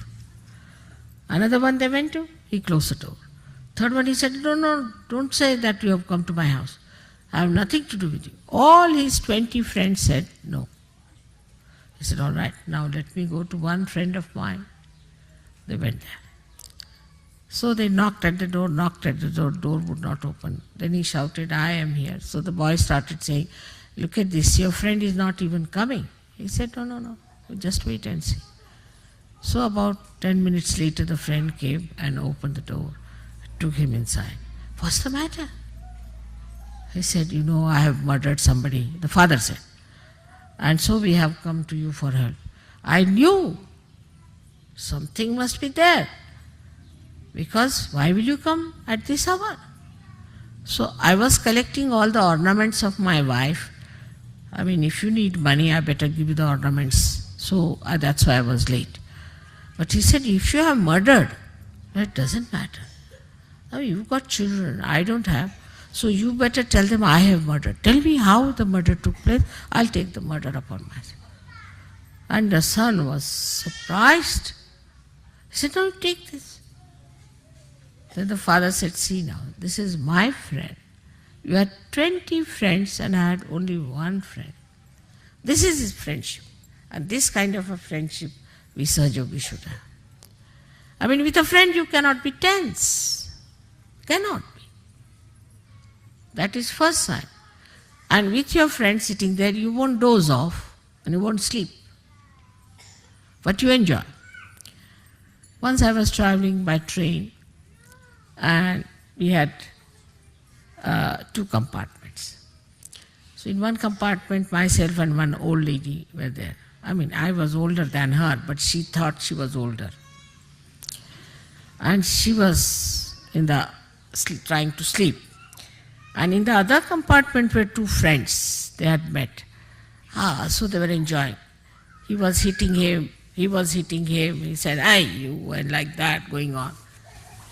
Another one they went to, he closed the door. Third one he said, no, don't say that you have come to my house. I have nothing to do with you. All his 20 friends said no. He said, all right, now let me go to one friend of mine. They went there. So they knocked at the door, door would not open. Then he shouted, I am here. So the boy started saying, look at this, your friend is not even coming. He said, no, just wait and see. So about 10 minutes later, the friend came and opened the door, took him inside. What's the matter? He said, I have murdered somebody. The father said, and so we have come to you for help. I knew something must be there. Because why will you come at this hour? So I was collecting all the ornaments of my wife. I mean, if you need money, I better give you the ornaments. So that's why I was late. But he said, if you have murdered, that doesn't matter. Now you've got children, I don't have. So you better tell them I have murdered. Tell me how the murder took place. I'll take the murder upon myself. And the son was surprised. He said, no, take this. Then the father said, see now, this is my friend. You had 20 friends and I had only one friend. This is his friendship. And this kind of a friendship we Sahaja Yogi should have. I mean, with a friend you cannot be tense. Cannot be. That is first sign. And with your friend sitting there, you won't doze off and you won't sleep. But you enjoy. Once I was traveling by train and we had 2 compartments. So in one compartment, myself and one old lady were there. I mean, I was older than her, but she thought she was older. And she was trying to sleep. And in the other compartment were 2 friends. They had met. So they were enjoying. He was hitting He was hitting him. He said, "Hey, you," and like that going on.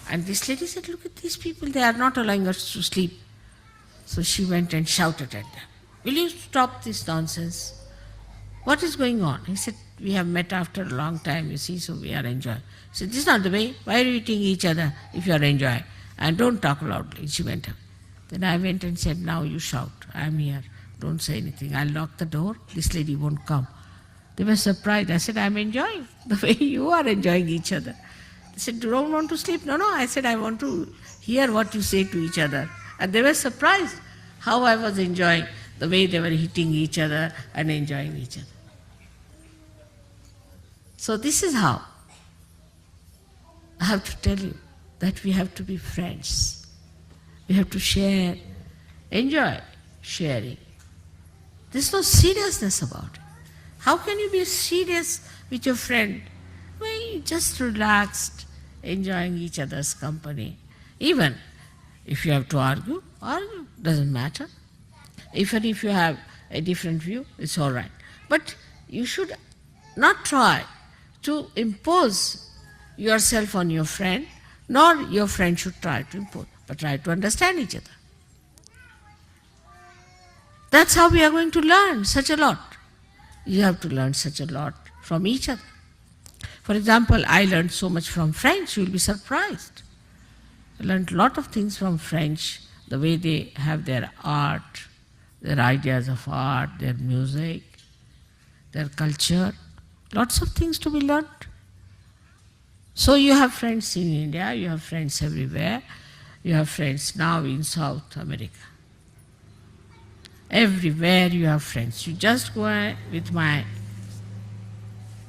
And this lady said, "Look at these people, they are not allowing us to sleep." So she went and shouted at them, "Will you stop this nonsense? What is going on?" He said, "We have met after a long time, you see, so we are enjoying." He said, "This is not the way. Why are you eating each other if you are enjoying? And don't talk loudly." She went away. Then I went and said, "Now you shout. I am here. Don't say anything. I'll lock the door. This lady won't come." They were surprised. I said, "I'm enjoying the way you are enjoying each other." They said, "You don't want to sleep?" "No, no." I said, "I want to hear what you say to each other." And they were surprised how I was enjoying the way they were hitting each other and enjoying each other. So this is how I have to tell you that we have to be friends. We have to share, enjoy sharing. There's no seriousness about it. How can you be serious with your friend when you just relaxed, enjoying each other's company? Even if you have to argue, doesn't matter. Even if you have a different view, it's all right. But you should not try to impose yourself on your friend, nor your friend should try to impose, but try to understand each other. That's how we are going to learn such a lot. You have to learn such a lot from each other. For example, I learned so much from French, you will be surprised. I learned a lot of things from French, the way they have their art, their ideas of art, their music, their culture, lots of things to be learned. So you have friends in India, you have friends everywhere, you have friends now in South America. Everywhere you have friends. You just go with my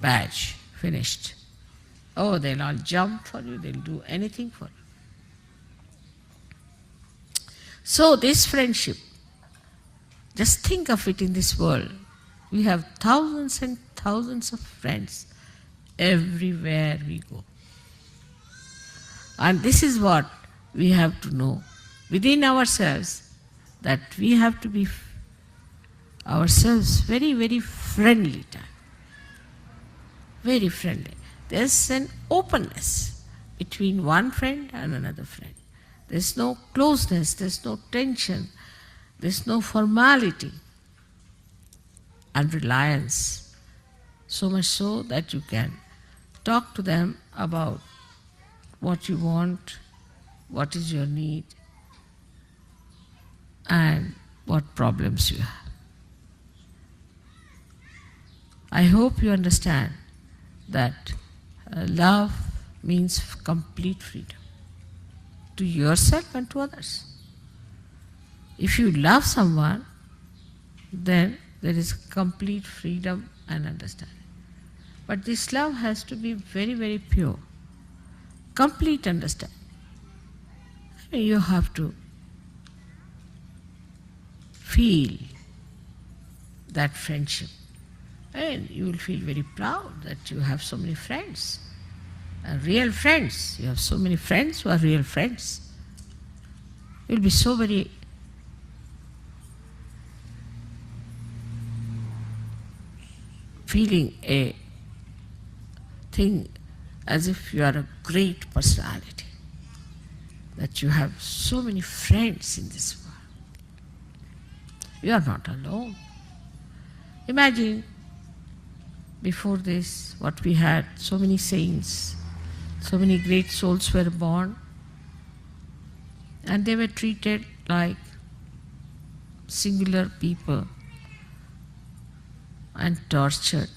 badge, finished. Oh, they'll all jump for you, they'll do anything for you. So this friendship, just think of it in this world. We have thousands and thousands of friends everywhere we go. And this is what we have to know within ourselves, that we have to be ourselves very, very friendly time. Very friendly. There's an openness between one friend and another friend. There's no closeness, there's no tension, there's no formality and reliance. So much so that you can talk to them about what you want, what is your need, and what problems you have. I hope you understand that love means complete freedom to yourself and to others. If you love someone, then there is complete freedom and understanding. But this love has to be very, very pure, complete understanding. You have to feel that friendship. And you will feel very proud that you have so many friends, real friends. You have so many friends who are real friends. You will be so very feeling a thing as if you are a great personality, that you have so many friends in this world. You are not alone. Imagine before this, what we had, so many saints, so many great souls were born, and they were treated like singular people and tortured,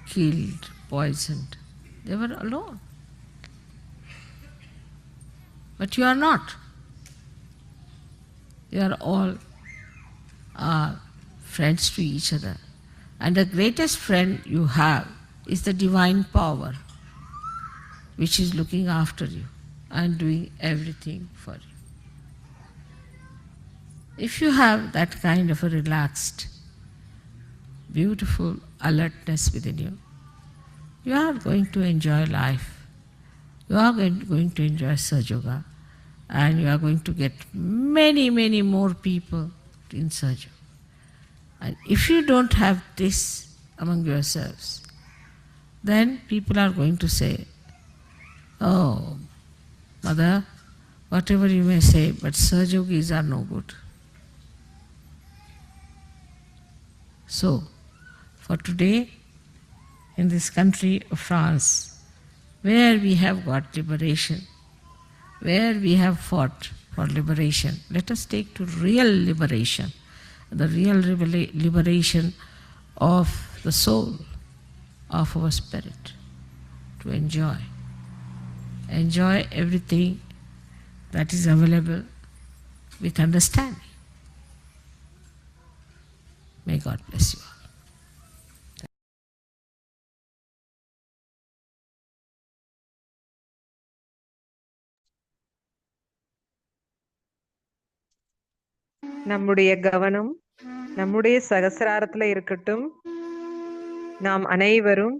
killed, poisoned. They were alone. But you are not. You are all friends to each other. And the greatest friend you have is the divine power, which is looking after you and doing everything for you. If you have that kind of a relaxed, beautiful alertness within you, you are going to enjoy life. You are going to enjoy Sahaja Yoga, and you are going to get many, many more people in Sahaja Yoga. And if you don't have this among yourselves, then people are going to say, oh, Mother, whatever you may say, but Sahajogis are no good. So, for today, in this country of France, where we have got liberation, where we have fought for liberation, let us take to real liberation, the real liberation of the soul, of our spirit, to enjoy everything that is available with understanding. May God bless you all. நம்முடைய கவனம் நம்முடைய சகசிராரத்துல இருக்கட்டும். நாம் அனைவரும்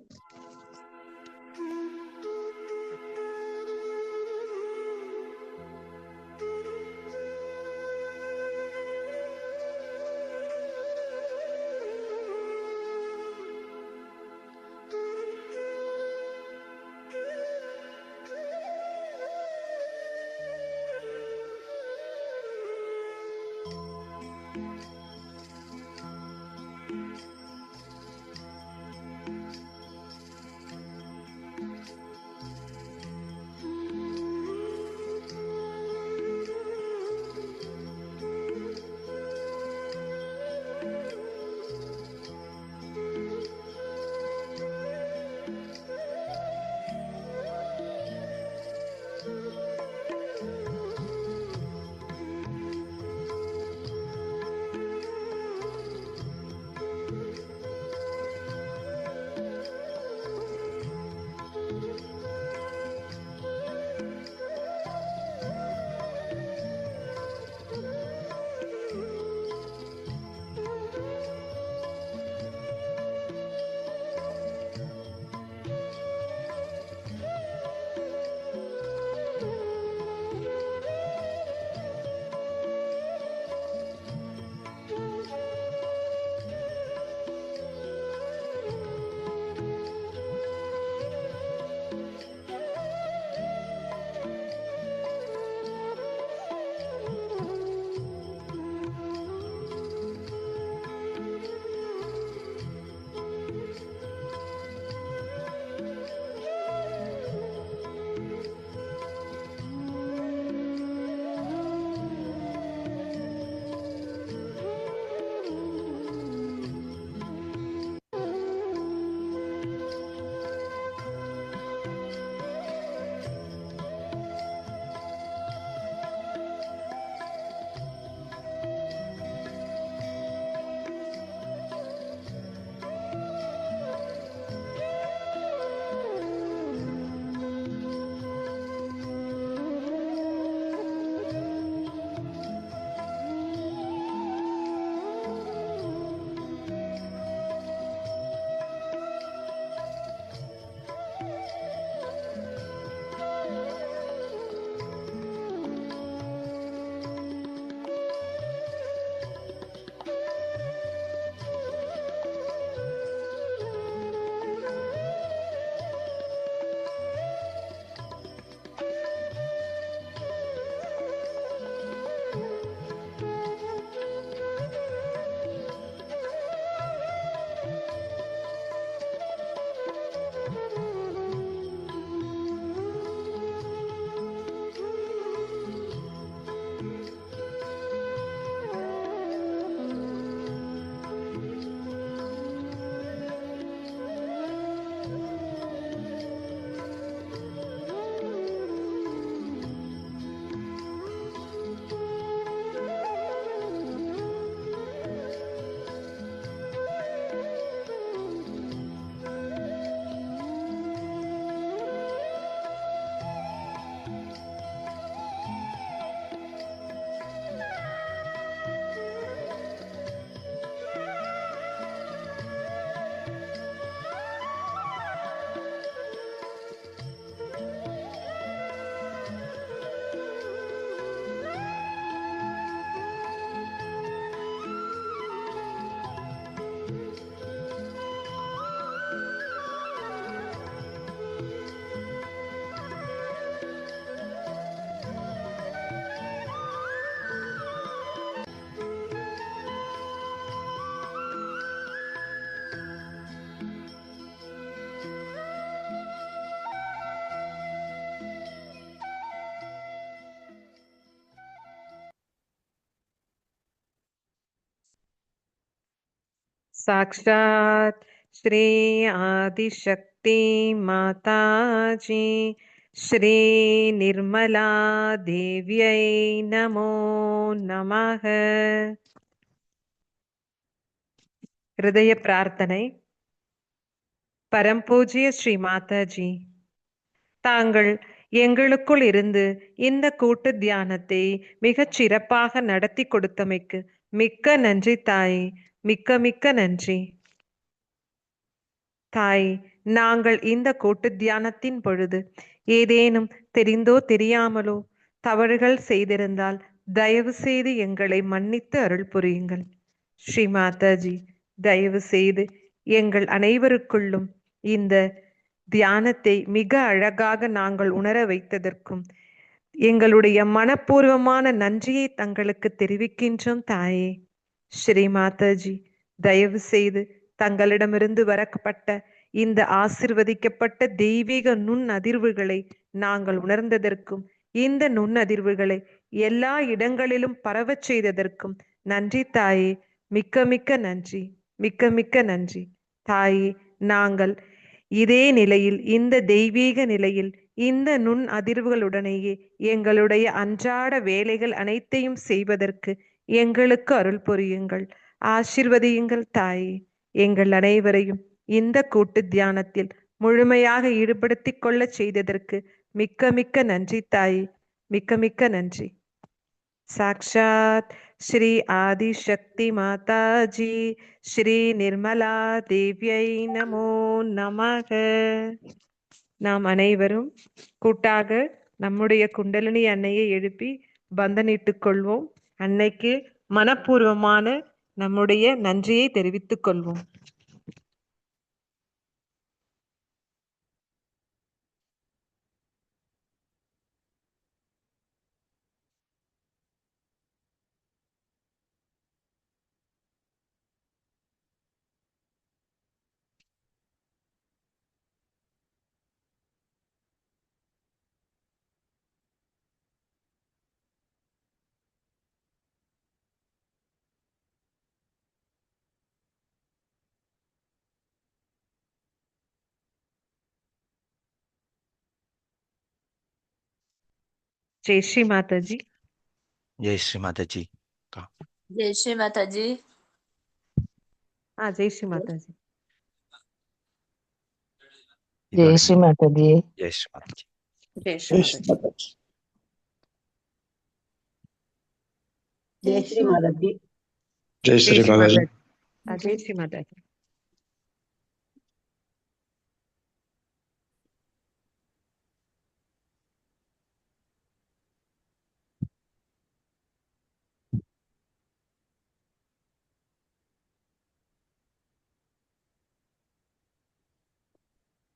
साक्षात् श्री आदिशक्ति माताजी श्री निर्मला देव्यै नमो नमः. ஹிருதய பிரார்த்தனை. பரம்பூஜ்ய ஸ்ரீ மாதாஜி, தாங்கள் எங்களுக்குள் இருந்து இந்த கூட்டு தியானத்தை மிகச் சிறப்பாக நடத்தி கொடுத்தமைக்கு மிக்க நன்றி தாய், மிக்க மிக்க நன்றி தாய். நாங்கள் இந்த கூட்டு தியானத்தின் பொழுது ஏதேனும் தெரிந்தோ தெரியாமலோ தவறுகள் செய்திருந்தால் தயவு செய்து எங்களை மன்னித்து அருள் புரியுங்கள். ஸ்ரீ மாதாஜி, தயவு செய்து எங்கள் அனைவருக்குள்ளும் இந்த தியானத்தை மிக அழகாக நாங்கள் உணர வைத்ததற்கும் எங்களுடைய மனப்பூர்வமான நன்றியை தங்களுக்கு தெரிவிக்கின்றோம் தாயே. ஸ்ரீ மாதாஜி, தயவு செய்து தங்களிடமிருந்து வரப்பட்ட இந்த ஆசிர்வதிக்கப்பட்ட தெய்வீக நுண் அதிர்வுகளை நாங்கள் உணர்ந்ததற்கும் இந்த நுண்ணதிர்வுகளை எல்லா இடங்களிலும் பரவச் செய்ததற்கும் நன்றி தாயே. மிக்க மிக்க நன்றி, மிக்க மிக்க நன்றி தாயே. நாங்கள் இதே நிலையில், இந்த தெய்வீக நிலையில், இந்த நுண் அதிர்வுகளுடனேயே எங்களுடைய அன்றாட வேலைகள் அனைத்தையும் செய்வதற்கு எங்களுக்கு அருள் புரியுங்கள், ஆசிர்வதியுங்கள் தாயே. எங்கள் அனைவரையும் இந்த கூட்டு தியானத்தில் முழுமையாக ஈடுபடுத்தி கொள்ள செய்ததற்கு மிக்க மிக்க நன்றி தாயே, மிக்க மிக்க நன்றி. சாக்ஷாத் ஸ்ரீ ஆதிசக்தி மாதாஜி ஸ்ரீ நிர்மலா தேவ்யை நமோ நமக. நாம் அனைவரும் கூட்டாக நம்முடைய குண்டலினி அன்னையை எழுப்பி பந்தனிட்டுக் கொள்வோம். அன்னைக்கு மனப்பூர்வமான நம்முடைய நன்றியை தெரிவித்துக் கொள்வோம். जय श्री माता जी. जय श्री माता जी का. जय श्री माता जी. हाँ, जय श्री माता जी. जय श्री माता जी. जय श्री माता जी. जय श्री माता जी. जय श्री माता जी. जय श्री माता जी. जय श्री माता जी.